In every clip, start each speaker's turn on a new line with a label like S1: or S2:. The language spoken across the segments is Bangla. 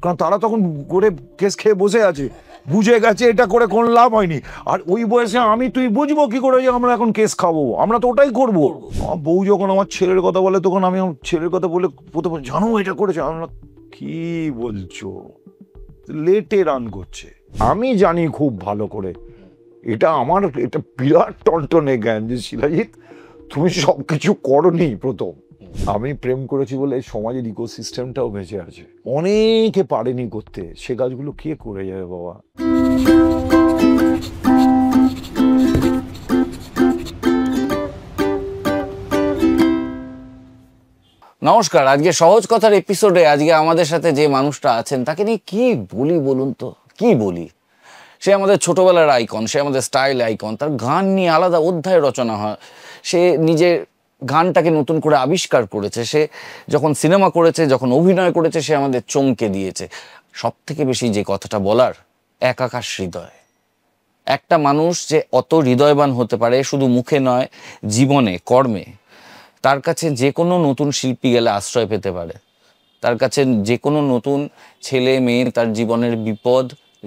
S1: কারণ তারা তখন করে কেস খেয়ে বসে আছে, বুঝে গেছে এটা করে কোনো লাভ হয়নি। আর ওই বয়সে আমি তুই বুঝবো কি করে যে আমরা এখন কেস খাবো? আমরা তো ওটাই করবো। আমার বউ যখন আমার ছেলের কথা বলে তখন আমি আমার ছেলের কথা বলে প্রথমে জানো এটা করেছে, আমরা কি বলছো, লেটে রান করছে। আমি জানি খুব ভালো করে এটা আমার এটা বিরাট টনটনে জ্ঞান যে শিলাজিৎ তুমি সবকিছু করনি। প্রথম আমি প্রেম করেছি বলে সমাজের ইকোসিস্টেমটাও বেঁচে আছে। অনেকে পারেনি করতে, সে কাজগুলো কে করে যাবে বাবা?
S2: নমস্কার। আজকে সহজ কথার এপিসোডে আজকে আমাদের সাথে যে মানুষটা আছেন তাকে নিয়ে কি বলি বলুন তো, কি বলি? সে আমাদের ছোটবেলার আইকন, সে আমাদের স্টাইল আইকন। তার গান নিয়ে আলাদা অধ্যায় রচনা হয়। সে নিজের গানটাকে নতুন করে আবিষ্কার করেছে। সে যখন সিনেমা করেছে, যখন অভিনয় করেছে, সে আমাদের চমকে দিয়েছে। সব থেকে বেশি যে কথাটা বলার, এক আকাশ হৃদয়। একটা মানুষ যে অত হৃদয়বান হতে পারে শুধু মুখে নয়, জীবনে কর্মে, তার কাছে যে কোনো নতুন শিল্পী গেলে আশ্রয় পেতে পারে। তার কাছে যে কোনো নতুন ছেলে মেয়ে তার জীবনের বিপদ,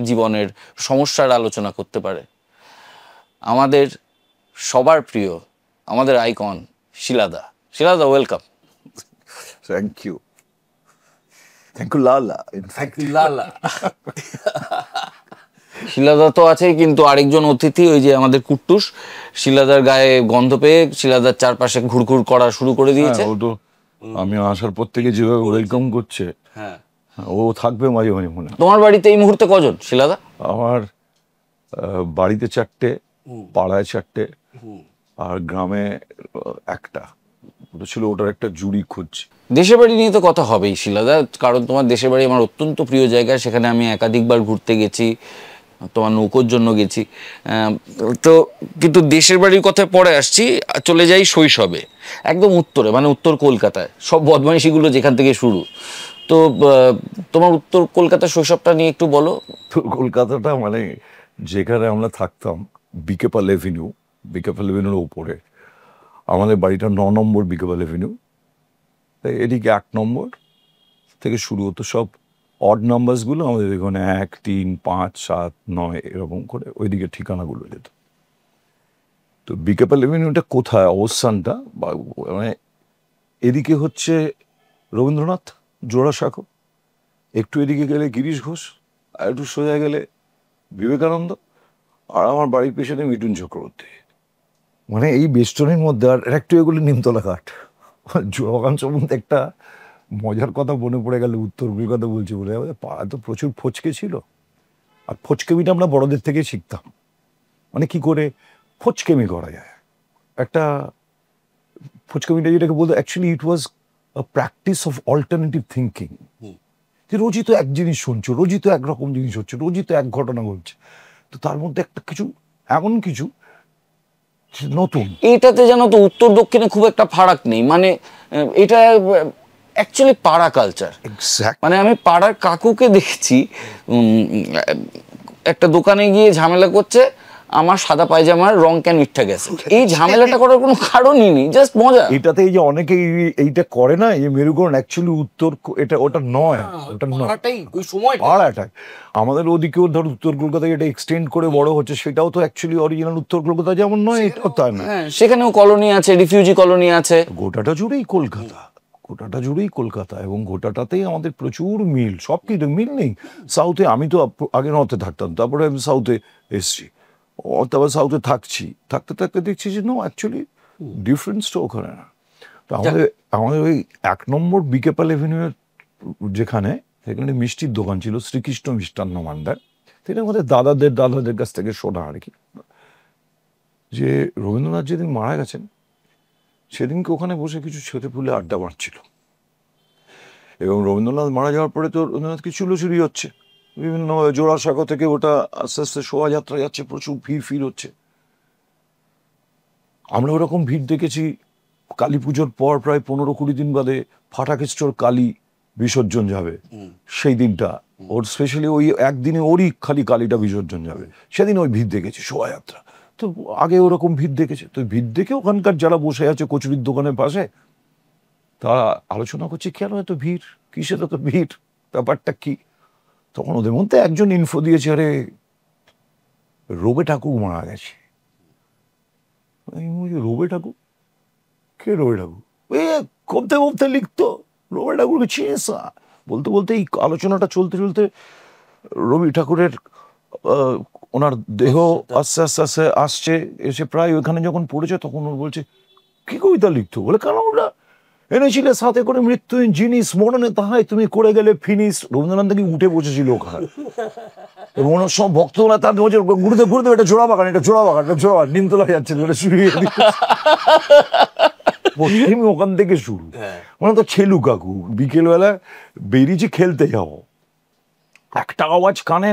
S2: জীবনের সমস্যার আলোচনা করতে পারে। আমাদের সবার প্রিয়, আমাদের আইকন শিলাদা। শিলাদা, ওয়েলকাম।
S1: থ্যাংক ইউ লালা।
S2: লালা শিলাদা তো আছেই, কিন্তু আরেকজন অতিথি ওই যে আমাদের কুট্টুস, শিলাদার গায়ে গন্ধ পেয়ে শিলাদার চারপাশে ঘুরঘুর করা শুরু করে দিয়েছে।
S1: ও তো আমি আসার পর থেকে যেভাবে ওয়েলকাম করছে,
S2: হ্যাঁ,
S1: ও থাকবে মাঝে মাঝে মনে।
S2: তোমার বাড়িতে এই মুহূর্তে কজন শিলাদা?
S1: আমার বাড়িতে 4টে, পাড়ায় 4টে, আর গ্রামে একটা ছিল, ওটার একটা জুড়ি খুঁজছে।
S2: দেশের বাড়ি নিয়ে তো কথা হবেই শিলাদা, কারণ তোমার দেশের বাড়ি আমার অত্যন্ত প্রিয় জায়গা। সেখানে আমি একাধিকবার ঘুরতে গেছি, তোমার নৌকোর জন্য গেছি। তো কিন্তু দেশের বাড়ির কথায় পরে আসছি, চলে যাই শৈশবে, একদম উত্তরে, মানে উত্তর কলকাতায়। সব বদমাইশিগুলো যেখান থেকে শুরু। তো তোমার উত্তর কলকাতার শৈশবটা নিয়ে একটু বলো।
S1: তো কলকাতাটা মানে যেখানে আমরা থাকতাম, বিকেপাল এভিনিউর ওপরে আমাদের বাড়িটা, 9 নম্বর বিকেপাল এভিনিউ। তাই এদিকে 1 নম্বর থেকে শুরু হতো সব অড নাম্বারসগুলো, আমাদের এখানে 1, 3, 5, 7, 9 এরকম করে ওইদিকে ঠিকানাগুলো যেত। তো বিকেপাল এভিনিউটা কোথায় অবস্থানটা, বা মানে এদিকে হচ্ছে রবীন্দ্রনাথ, জোড়াসাঁকো, একটু এদিকে গেলে গিরিশ ঘোষ, আর একটু সোজা গেলে বিবেকানন্দ, আর আমার বাড়ির পেছনে মিঠুন চক্রবর্তী। মানে এই বেষ্টনীর মধ্যে, আর একটু এগুলো নিমতলা ঘাট। জোয়াগান সম্বন্ধে একটা মজার কথা মনে পড়ে গেল, উত্তর কলকাতা বলছি বলে। পাড়া তো প্রচুর ফচকে ছিল, আর ফচকেমিটা আমরা বড়দের থেকে শিখতাম, মানে কি করে ফচকেমি করা যায়। একটা ফচকেমিটা যেটাকে বলতো, actually it was a practice of alternative thinking. যে রোজই তো এক জিনিস শুনছো, রোজই তো একরকম জিনিস হচ্ছে, রোজই তো এক ঘটনা ঘটছে, তো তার মধ্যে একটা কিছু এমন কিছু নতুন।
S2: এটাতে জানো তো উত্তর দক্ষিণে খুব একটা ফারাক নেই, মানে এটা অ্যাকচুয়ালি পাড়া কালচার। মানে আমি পাড়ার কাকুকে দেখছি একটা দোকানে গিয়ে ঝামেলা করছে, আমার সাদা পায়জামার রং কেন মিথ্যা গেছে। এই ঝামেলাটা করার কোনো কারণই নেই, জাস্ট মজা।
S1: এটাতে এই যে অনেকে এইটা করে না, এই মেরুকরণ, অ্যাকচুয়ালি উত্তর এটা ওটা নয়, ওটা
S2: ওই সময়
S1: পাড়াটাই আমাদের ওদিকেও ধর উত্তর কলকাতায় এটা এক্সটেন্ড করে বড় হচ্ছে, সেটাও তো অ্যাকচুয়ালি অরিজিনাল উত্তর কলকাতা যেমন নয়, এটাও তাই না।
S2: সেখানেও কলোনি আছে, রিফিউজি কলোনি আছে,
S1: গোটাটা জুড়েই কলকাতা, গোটাটা জুড়েই কলকাতা, এবং গোটাটাতেই আমাদের প্রচুর মিল। সব কিছু মিল নেই। সাউথে আমি তো আগে নর্থে থাকতাম, তারপরে আমি সাউথে এসছি, তারপর সাউথে থাকতে থাকতে দেখছি যে নো, অ্যাকচুয়ালি ডিফারেন্স তো ওখানে না। তো আমাদের ওই 1 নম্বর বিকেপাল এভিনিউয়ের যেখানে, সেখানে মিষ্টির দোকান ছিল, শ্রীকৃষ্ণ মিষ্টান্ন ভাণ্ডার। সেটা আমাদের দাদাদের কাছ থেকে শোনা আর কি, যে রবীন্দ্রনাথ যেদিন মারা গেছেন সেদিনকে ওখানে বসে কিছু ছেলেপুলে আড্ডা মারছিল, এবং রবীন্দ্রনাথ মারা যাওয়ার পরে তো রবীন্দ্রনাথকে চুলোচুরি হচ্ছে বিভিন্নভাবে। জোড়াসাঁকো থেকে ওটা আস্তে আস্তে শোভাযাত্রা যাচ্ছে, প্রচুর ভিড় হচ্ছে। আমরা ওরকম ভিড় দেখেছি কালী পুজোর পর প্রায় 15-20 দিন বাদে ফাটাকেস্টোর কালী বিসর্জন যাবে, সেই দিনটা ওর স্পেশালি ওই একদিনে ওরই খালি কালীটা বিসর্জন যাবে, সেদিন ওই ভিড় দেখেছি, শোভাযাত্রা। তো আগে ওরকম ভিড় দেখেছে, তো ভিড় দেখে ওখানকার যারা বসে আছে কচুরির দোকানের পাশে, তারা আলোচনা করছে কেন এত ভিড়, কিসের এত ভিড়, ব্যাপারটা কি। তখন ওদের মধ্যে একজন ইনফো দিয়েছে, আরে রবি ঠাকুর মারা গেছে। রবি ঠাকুর? কে রবি ঠাকুর? এ কমতে কমতে লিখতো, রবি ঠাকুরকে চিনিস না? বলতে বলতে এই আলোচনাটা চলতে চলতে রবি ঠাকুরের ওনার দেহ আস্তে আস্তে আস্তে আসছে, এসে প্রায় ওইখানে যখন পড়েছে তখন ওর বলছে কি কবিতা লিখতো? বলে কেন ওরা এনেছিলে সাথে করে মৃত্যুহীন জিনিস, মরণে তাহাই তুমি করে গেলে ফিনিশ। রবীন্দ্রনাথ থেকে উঠে বসেছিল ওখানে, এবং ওনার সব ভক্তরা তার গুরুদেব গুরুদেব এটা জোড়া বাগান, এটা জোড়া বাগান, এটা জোড়া বাগান, নিমতলা যাচ্ছে ওখান থেকে শুরু। মানে তো ছেলু কাকু বিকেলবেলা বেরিয়েছে খেলতে যাবো, একটা আওয়াজ কানে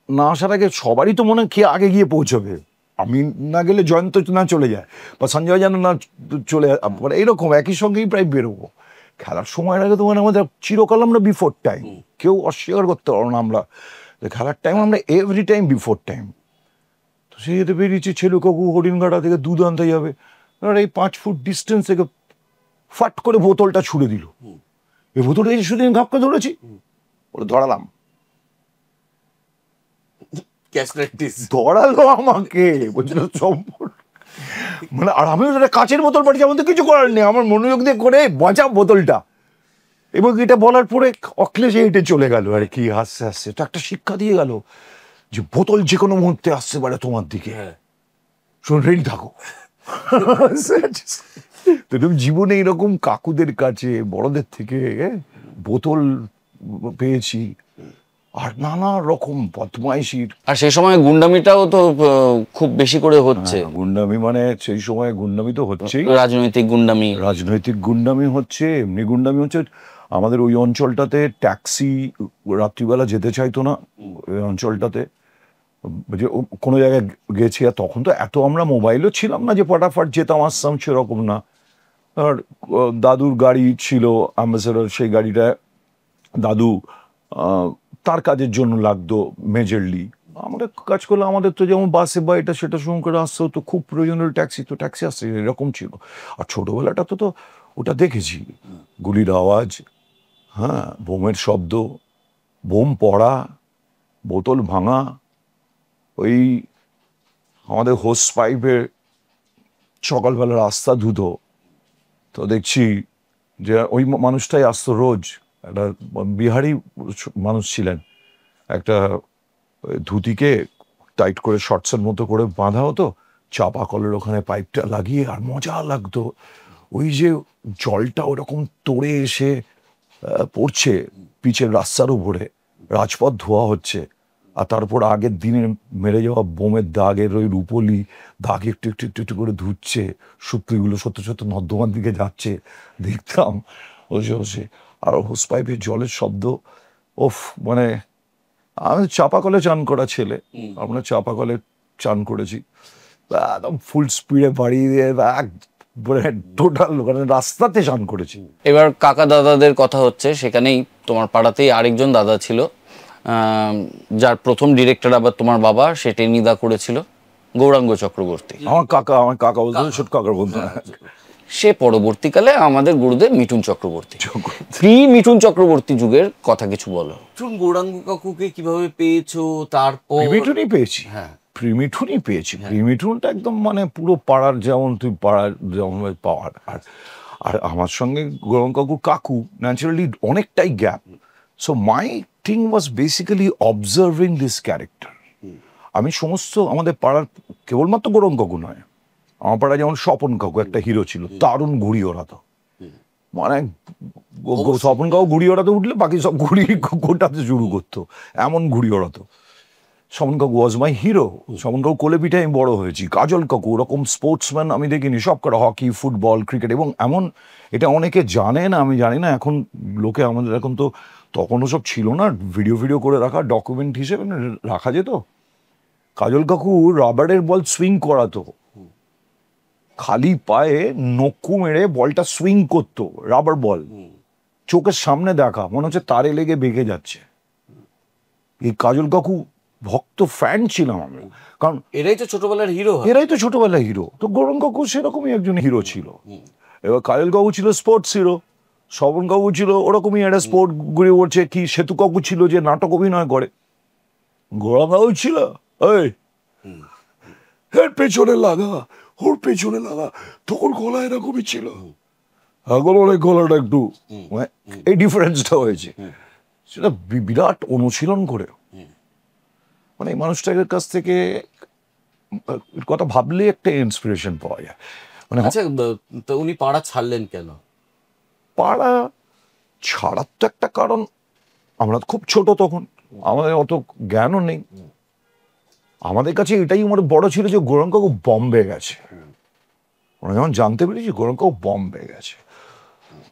S1: না আসার আগে সবারই তো মনে কে আগে গিয়ে পৌঁছবে, আমি না গেলে জয়ন্ত না চলে যায় বা সঞ্জয় যেন না চলে, মানে এইরকম একই সঙ্গেই প্রায় বেরোবো। খেলার সময়ের আগে তো মানে আমাদের চিরকাল আমরা বিফোর টাইম, কেউ অস্বীকার করতে পারবো না আমরা, খেলার টাইম আমরা এভরি টাইম বিফোর টাইম। তো সেই যেতে বেরিয়েছি ছেলু কাকু হরিণঘাটা থেকে দুধ আনতে যাবে, আর এই 5 ফুট ডিস্টেন্স থেকে ফাট করে বোতলটা ছুড়ে দিল। এই বোতলটা শুধু ঘাপকে ধরেছি, বলে ধরালাম, ধরালো আমাকে, বলছিল মানে, আর আমি কাচের বোতল পাঠিয়েছি, আমাদের কিছু করার নেই, আমার মনোযোগ দিয়ে করে বাঁচা বোতলটা। এবং এটা বলার পরে অক্লেশে হেঁটে চলে গেল আর কি, হাসতে হাসতে। তো একটা শিক্ষা দিয়ে গেল যে বোতল যে কোনো মুহূর্তে আসতে পারে তোমার দিকে, শোন রেডি থাকো। তো তুমি জীবনে এরকম কাকুদের কাছে বড়দের থেকে বোতল পেয়েছি, আর নানা রকম বদমাইশির।
S2: আর সেই সময় গুন্ডামিটাও তো খুব বেশি করে হচ্ছে।
S1: গুন্ডামি মানে সেই সময় গুন্ডামি তো হচ্ছেই,
S2: রাজনৈতিক গুন্ডামি,
S1: রাজনৈতিক গুন্ডামি হচ্ছে, এমনি গুন্ডামি হচ্ছে। আমাদের ওই অঞ্চলটাতে ট্যাক্সি রাত্রিবেলা যেতে চাইতো না, ওই অঞ্চলটাতে যে কোনো জায়গায় গেছি, আর তখন তো এত আমরা মোবাইলও ছিলাম না যে ফটাফট যেতাম আসতাম, সেরকম না। আর দাদুর গাড়ি ছিল অ্যাম্বাসেডর, সেই গাড়িটা দাদু তার কাজের জন্য লাগতো মেজরলি। আমরা কাজ করলে আমাদের তো যেমন বাসে বা এটা সেটা সময় করে আসতে হতো, খুব প্রয়োজনীয় ট্যাক্সি, তো ট্যাক্সি আসছে, এরকম ছিল। আর ছোটোবেলাটা তো ওটা দেখেছি, গুলির আওয়াজ, হ্যাঁ, বোমের শব্দ, বোম পড়া, বোতল ভাঙা, ওই আমাদের হোস পাইপের সকালবেলা রাস্তা ধুতো, তো দেখছি যে ওই মানুষটাই আসতো রোজ, একটা বিহারি মানুষ ছিলেন, একটা ধুতিকে টাইট করে শর্টসের মতো করে বাঁধা হতো, চাপা কলের ওখানে পাইপটা লাগিয়ে, আর মজা লাগতো ওই যে জলটা ওরকম তোড়ে এসে পড়ছে পিচের রাস্তার উপরে, রাজপথ ধোয়া হচ্ছে, আর তারপর আগের দিনে মেরে যাওয়া বোমের দাগের ওই রূপলি দাগ একটু একটু একটু একটু করে ধুচ্ছে, সুতলিগুলো সত্য সত্য নর্দমার দিকে যাচ্ছে, দেখতাম বসে বসে। আর হোস পাইপের জলের শব্দ, ওফ, মানে আমি চাপা কলে চান করা ছেলে, আমরা চাপা কলে চান করেছি, একদম ফুল স্পিডে বাড়িয়ে দিয়ে টোটাল রাস্তাতে চান করেছি।
S2: এবার কাকা দাদাদের কথা হচ্ছে, সেখানেই তোমার পাড়াতেই আরেকজন দাদা ছিল, যার প্রথম ডিরেক্টর আবার তোমার বাবা, সে টেনিদা করেছিল, গৌরাঙ্গ চক্রবর্তী।
S1: আমার কাকা বলতো, ছোট কাকার বলতো।
S2: সে পরবর্তীকালে আমাদের গুরুদেব মিঠুন চক্রবর্তী। প্রি মিঠুন চক্রবর্তী যুগের কথা কিছু বলো।
S3: গৌরাঙ্গ কাকুকে কিভাবে পেয়েছো? তারপর
S1: মিঠুনই পেয়েছি,
S3: হ্যাঁ,
S1: প্রিমিঠুনই পেয়েছি। প্রিমিঠুনটা একদম মানে পুরো পাড়ার, যেমন তুই পাড়ার যেমন পাওয়ার। আর আমার সঙ্গে গৌরাঙ্গ কাকু ন্যাচারালি অনেকটাই gap. So my thing was basically observing this character. আমি সমস্ত আমাদের পাড়ার, কেবলমাত্র গৌরাঙ্গ কাকু নয়, আমার পাড়ায় যেমন স্বপন কাকু একটা হিরো ছিল, দারুণ ঘুড়ি ওড়াতো, মানে স্বপন কাকু ঘুড়ি ওড়াতে উঠলে বাকি সব ঘুড়ি গোটাতে শুরু করতো, এমন ঘুড়ি ওড়াতো। স্বপন কাকু ওয়াজ মাই হিরো। স্বপন কাকু কোলে পিঠে আমি বড় হয়েছি। কাজল কাকু ওরকম স্পোর্টসম্যান আমি দেখিনি, সব কটা হকি, ফুটবল, ক্রিকেট, এবং এমন, এটা অনেকে জানে না, আমি জানি না, এখন লোকে আমাদের এখন তো, তখনও সব ছিল না, ভিডিও করে রাখা ডকুমেন্ট হিসেবে রাখা যেত। কাজল কাকু রাবারের বল সুইং করাতো, খালি পায়ে নক্কু মেরে বলটা সুইং করতো, রাবার বল, চোখের সামনে দেখা, মনে হচ্ছে তারে লেগে বেঁকে যাচ্ছে। এই কাজল কাকু ভক্ত ফ্যান ছিলাম আমি, কারণ
S3: এরাই তো ছোটবেলার হিরো,
S1: এরাই তো ছোটবেলায় হিরো। তো গৌরাঙ্গ কাকু সেরকমই একজন হিরো ছিল। এবার কাজল কাকু ছিল স্পোর্টস হিরো, শ্রবণ কাকু ছিল ওরকমই একটা স্পোর্ট ঘুরে উঠছে, কি সেতু কাকু ছিল যে নাটক অভিনয় করে, গৌরব কাকু ছিল এই এর পেছনে লাগা, ওর পেছনে লাগা, তখন গলা এরকমই ছিল, এখন অনেক গলাটা একটু এই ডিফারেন্সটা হয়েছে। সেটা বিরাট অনুশীলন করে, মানে এই মানুষটার কাছ থেকে কথা ভাবলে একটা ইন্সপিরেশন পাওয়া যায়। মানে
S3: আচ্ছা, তো উনি পাড়া ছাড়লেন কেন?
S1: পাড়া ছাড়ার তো একটা কারণ, আমরা খুব ছোট তখন, আমাদের অত জ্ঞানও নেই। আমাদের কাছে এটাই আমার বড় ছিল যে গৌরাঙ্গ কাকু বম্বে গেছে। আমরা যখন জানতে পেরেছি গৌরাঙ্গ কাকু বম্বে গেছে,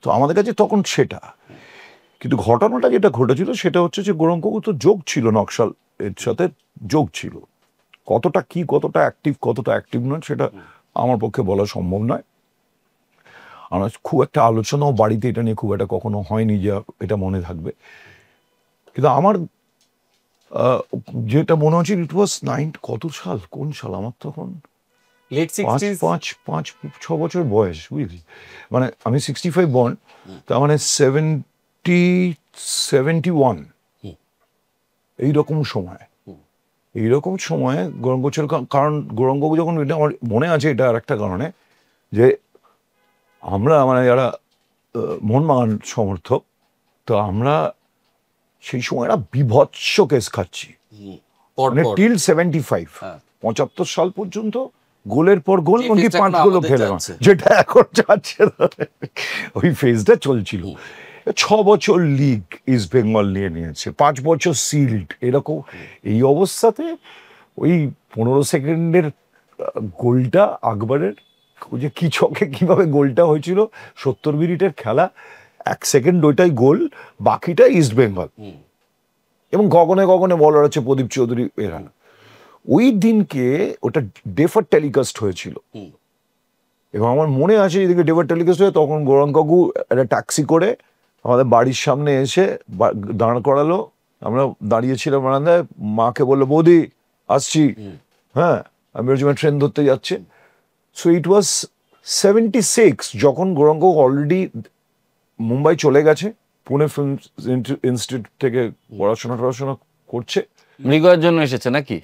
S1: তো আমাদের কাছে তখন সেটা। কিন্তু ঘটনাটা যেটা ঘটেছিল সেটা হচ্ছে যে গৌরাঙ্গ কাকু তো যোগ ছিল, নকশাল এর সাথে যোগ ছিল। কতটা কি, কতটা অ্যাক্টিভ নয় সেটা আমার পক্ষে বলা সম্ভব নয়। আমার খুব একটা আলোচনাও বাড়িতে এটা নিয়ে খুব একটা কখনো হয়নি যে এটা মনে থাকবে। কিন্তু আমার যেটা মনে হচ্ছে ইট ওয়াজ কত সাল, কোন সাল আমার তখন
S3: লেট 60s?
S1: 5-6 বছর বয়স, বুঝলি। মানে আমি 65 বর্ন, তার মানে 71 এইরকম সময়ে গৌরাঙ্গ ছিল। কারণ গৌরাঙ্গ যখন, আমার মনে আছে এটা আর একটা কারণে, যে আমরা মানে যারা মোহনবাগান সমর্থক, তো আমরা সেই সময় একটা বিভৎস কেস খাচ্ছি, মানে টিল 75 75 সাল পর্যন্ত গোলের পর গোল, এমনকি 5 গোলও খেলে, যেটা এখন যাচ্ছে ওই ফেজটা চলছিল। 6 বছর লিগ ইস্ট বেঙ্গল নিয়েছে, 5 বছর সিল্ড, এরকম। এই অবস্থাতে ওই 15 সেকেন্ডের গোলটা আকবরের, ওই যে কি ছকে কিভাবে গোলটা হয়েছিল, 70 মিনিটের খেলা, 1 সেকেন্ড ওইটাই গোল, বাকিটা ইস্ট বেঙ্গল। এবং গগনে গগনে বলার হচ্ছে প্রদীপ চৌধুরী এরা। ওই দিনকে ওটা ডেফার টেলিকাস্ট হয়েছিল, এবং আমার মনে আছে এদিকে ডেফার টেলিকাস্ট হয়ে তখন গৌরাঙ্গ কাকু একটা ট্যাক্সি করে আমাদের বাড়ির সামনে এসে দাঁড় করালো। আমরা দাঁড়িয়েছিলাম বারান্দায়, মাকে বললো বৌদি আসছি, হ্যাঁ আমি বলছি ট্রেন ধরতে যাচ্ছে। সো ইট ওয়াজ 76 যখন গৌরাঙ্গ অলরেডি মুম্বাই চলে গেছে, পুনে ফিল্ম ইনস্টিটিউট থেকে পড়াশোনা করছে।
S2: মৃগয়ার জন্য এসেছে নাকি?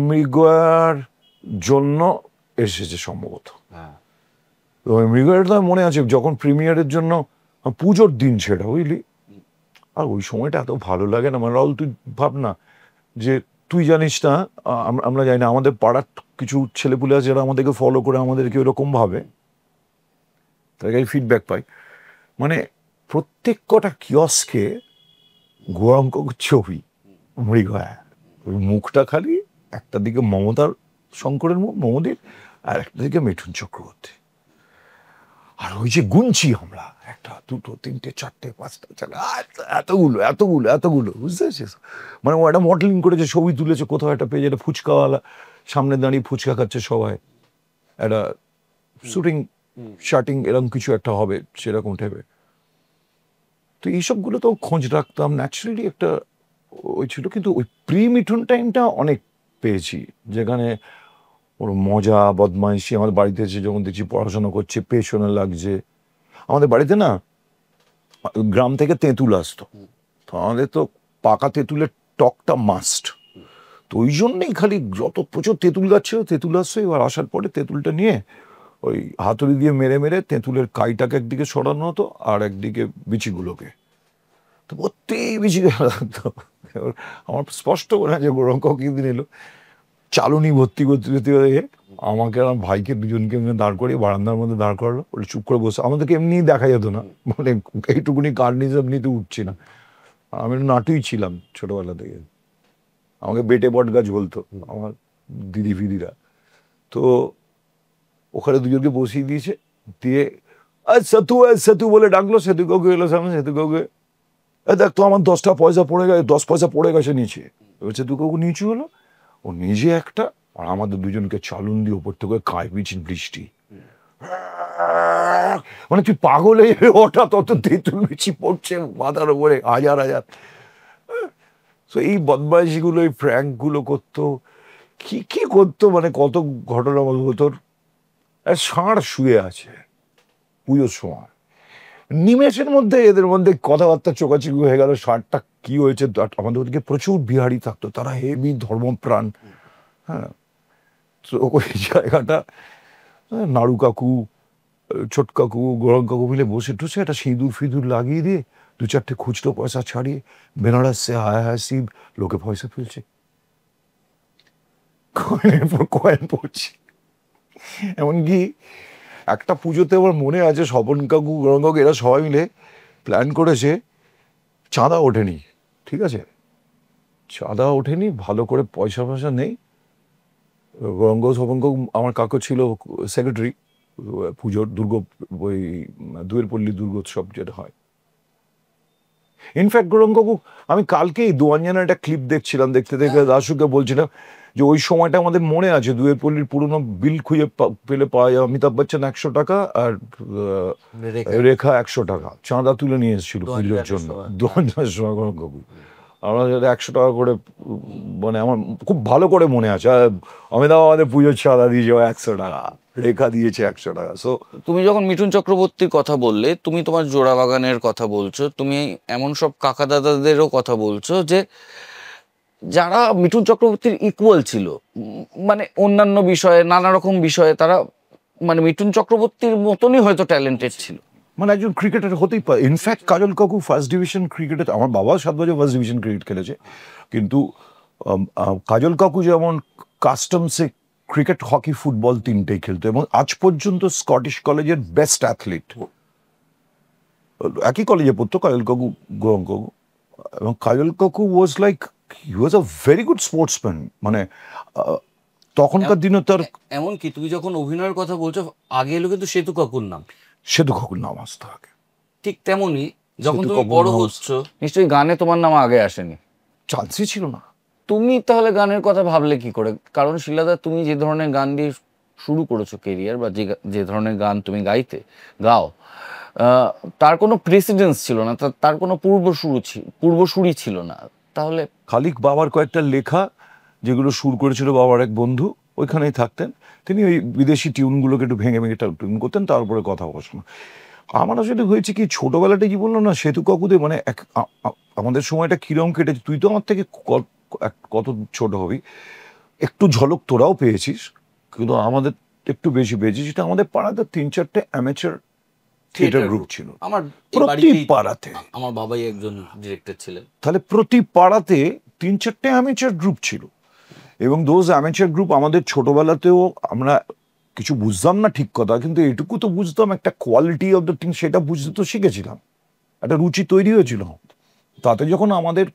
S1: মৃগয়ার জন্য এসেছে সম্ভবত। তো মৃগয়ার তো মনে আছে যখন প্রিমিয়ারের জন্য, পুজোর দিন সেটা, বুঝলি। আর ওই সময়টা এত ভালো লাগে না, মানে রাহুল তুই ভাব না, যে তুই জানিস না, আমরা জানি না, আমাদের পাড়ার কিছু ছেলেপুলে আছে যারা আমাদেরকে ফলো করে আমাদেরকে ওরকম ভাবে, তার কাছে ফিডব্যাক পাই। মানে প্রত্যেক কটা কিয়স্কে গৌরাঙ্গ ছবি, মৃগয়া, ওই মুখটা খালি একটা দিকে মমতার শঙ্করের মুখ, মমদির, আর একটা দিকে মিঠুন চক্রবর্তী। আর ওই যে গুনছি আমরা, 1, 2, 3, 4, 5, এতগুলো, বুঝতে পারছিস? মানে ও একটা মডেলিং করেছে, ছবি তুলেছে, কোথাও একটা পেজে একটা ফুচকাওয়ালা সামনে দাঁড়িয়ে ফুচকা খাচ্ছে, সবাই একটা শুটিং শার্টিং এরকম কিছু একটা হবে সেরকম টাইপের। তো এইসবগুলো তো খোঁজ রাখতাম, ন্যাচারালি একটা ওই ছিল। কিন্তু ওই প্রি মিঠুন টাইমটা অনেক পেয়েছি, যেখানে ওর মজা বদমাইশি, আমাদের বাড়িতে এসে যখন দেখছি পড়াশোনা করছে, পেছনে লাগছে। আমাদের বাড়িতে না গ্রাম থেকে তেঁতুল আসতো, তো আমাদের তো পাকা তেঁতুলের টকটা মাস্ট, তো ওই জন্যই খালি যত প্রচুর তেঁতুল গাছ ছিল, তেঁতুল আসছে। এবার আসার পরে তেঁতুলটা নিয়ে ওই হাতুড়ি দিয়ে মেরে মেরে তেঁতুলের কাইটাকে একদিকে সরানো হতো, আর একদিকে বিচিগুলোকে, তো প্রত্যেক বিচি লাগতো। আমার স্পষ্ট মনে হয় যে গৌরাঙ্গ দিন এলো, চালুনি ভর্তি করতে হয়ে আমাকে আর ভাইকে দুজনকে এমনি দাঁড় করিয়ে বারান্দার মধ্যে দাঁড় করালো, বলে চুপ করে বসে। আমাদেরকে এমনি দেখা যেত না, মানে এইটুকুনি কার্নিজম নিতে উঠছি না। আমি নাটুই ছিলাম ছোটবেলা থেকে, আমাকে বেটে বট গাছ বলতো আমার দিদি ফিদিরা। তো ওখানে দুজনকে বসিয়ে দিয়েছে, দিয়ে সেতু বলে ডাকলো, সেতু কাউকে এলো সামনে, সেতু কাউকে দেখ তো আমার 10 পয়সা পড়ে গেছে, 10 পয়সা পড়ে গেছে নিচে। এবার সেতু কাকু নিচু হলো, ও নিজে একটা, আর আমাদের দুজনকে চালুন দিয়ে ওপর থেকে কাঁপছে বৃষ্টি, মানে তুই পাগল হয়ে হঠাৎ অত তেঁতুল বিচি পড়ছে মাথার উপরে, হাজার। তো এই বদমাইশিগুলো, এই প্র্যাঙ্কগুলো করতো, কি করতো, মানে কত ঘটনা বলবো তোর। ষাঁড় শুয়ে আছে পুজোর সময়, নিমেষের মধ্যে এদের মধ্যে কথাবার্তা চোকাচুকি হয়ে গেল, শার্টটা কি হয়েছে। আমাদের ওদিকে প্রচুর বিহারি থাকতো, তারা হেভি ধর্মপ্রাণ। হ্যাঁ, তো ওই জায়গাটা নাড়ু কাকু, ছোট কাকু, গরম কাকু মিলে বসে টুসে একটা সিঁদুর ফিঁদুর লাগিয়ে দিয়ে 2-4টে খুচরো পয়সা ছাড়িয়ে বেনারস সে আয়া হ্যাঁ শিব, লোকে পয়সা ফেলছে, কয়েনের পর কয়েন পড়ছে। এমনকি একটা পুজোতে আমার মনে আছে, স্বপন কাকু, গরম কাকু এরা সবাই মিলে প্ল্যান করেছে, চাঁদা ওঠেনি, ঠিক আছে, চাঁদা ওঠেনি, ভালো করে পয়সা ফয়সা নেই। গরম কাকু, স্বপন কাকু, আমার কাকু ছিল সেক্রেটারি পুজোর, ওই দুয়ের পল্লী দুর্গোৎসব যেটা হয়। ইনফ্যাক্ট গরম কাকু, আমি কালকেই দোয়াঞ্জানা একটা ক্লিপ দেখছিলাম, দেখতে দেখতে দাশুকে বলছিলাম যে ওই সময়টা আমাদের মনে আছে, দুয়ের পল্লীর পুরোনো বিল খুঁজে পেলে পাওয়া যায়, অমিতাভ বচ্চন 100 টাকা আর রেখা 100 টাকা চাঁদা তুলে নিয়ে এসেছিল পুজোর জন্য। দোয়াঞ্জানার সময় গরম কাকু আমরা 100 টাকা করে, মানে আমার খুব ভালো করে মনে আছে। অমিতাভ আমাদের পুজোর চাঁদা দিয়েছে 100 টাকা, রেখা দিয়েছে 100 টাকা। সো
S2: তুমি যখন মিঠুন চক্রবর্তীর কথা বললে, তুমি তোমার জোড়া বাগানের কথা বলছো, তুমি এমন সব কাকা দাদাদেরও কথা বলছো যে যারা মিঠুন চক্রবর্তীর ইকুয়াল ছিল, মানে অন্যান্য বিষয়ে, নানা রকম বিষয়ে তারা মানে মিঠুন চক্রবর্তীর মতনই হয়তো ট্যালেন্টেড ছিল।
S1: মানে একজন ক্রিকেটার হতেই পারে। ইনফ্যাক্ট কাজল কাকু ফার্স্ট ডিভিশন ক্রিকেটে, আমার বাবাও 7 বছর ফার্স্ট ডিভিশন ক্রিকেট খেলেছে, কিন্তু কাজল কাকু যেমন কাস্টমসে ক্রিকেট, হকি, ফুটবল তিনটেই খেলতো এবং আজ পর্যন্ত স্কটিশ কলেজের বেস্ট অ্যাথলিট। একই কলেজে পড়তো কাজল কাকু, গরম কাকু, এবং কাজল কাকু was like, he was a very good sportsman. মানে তখনকার দিনে তার,
S3: এমনকি তুমি যখন অভিনয়ের কথা বলছো, আগে এলো কিন্তু সেতু কাকুর নাম,
S1: সেতু কাকুর নাম আসতো আগে।
S3: ঠিক তেমনি যখন
S1: সেতু
S3: তুমি
S1: কাকুর
S3: বড়
S1: নাম
S3: হচ্ছ,
S2: নিশ্চয়ই গানে তোমার নাম আগে আসেনি।
S1: চান্সই ছিল না।
S2: তুমি তাহলে গানের কথা ভাবলে কি করে? কারণ শিলাদা, তুমি যে ধরনের গান দিয়ে শুরু করেছো কেরিয়ার, বা যে ধরনের গান তুমি গাও, তার কোনো প্রেসিডেন্স ছিল না, তার কোনো পূর্বসূরি ছিল না। তাহলে
S1: খালি বাবার কয়েকটা লেখা যেগুলো সুর করেছিল বাবার এক বন্ধু, ওইখানেই থাকতেন তিনি, ওই বিদেশি টিউনগুলোকে একটু ভেঙে ভেঙে টিউন করতেন, তারপরে কথা বসানো। আমার আসলে হয়েছে কি, ছোটবেলাটা কি বললো না সেতু কাকুদের, মানে আমাদের সময়টা কিরম কেটেছে, তুই তো আমার থেকে কত ছোট হবি, একটু ঝলক তোরাও পেয়েছিস, কিন্তু আমাদের একটু বেশি পেয়েছিস। সেটা আমাদের পাড়াতে 3-4টে অ্যামেচার থিয়েটার গ্রুপ ছিল,
S3: আমার এই
S1: প্রতি
S3: বাড়িতেই
S1: পাড়াতে।
S3: আমার বাবাই একজন ডিরেক্টর ছিলেন।
S1: তাহলে প্রতি পাড়াতে 3-4টে অ্যামেচার গ্রুপ ছিল, এবং দোজ অ্যামেচার গ্রুপ আমাদের ছোটবেলাতেও আমরা কিছু বুঝতাম না ঠিক কথা, কিন্তু এটুকু তো বুঝতাম, একটা কোয়ালিটি অফ দ্য থিং সেটা বুঝতে তো শিখেছিলাম, একটা রুচি তৈরি হয়েছিল। তাতে যখন আমাদের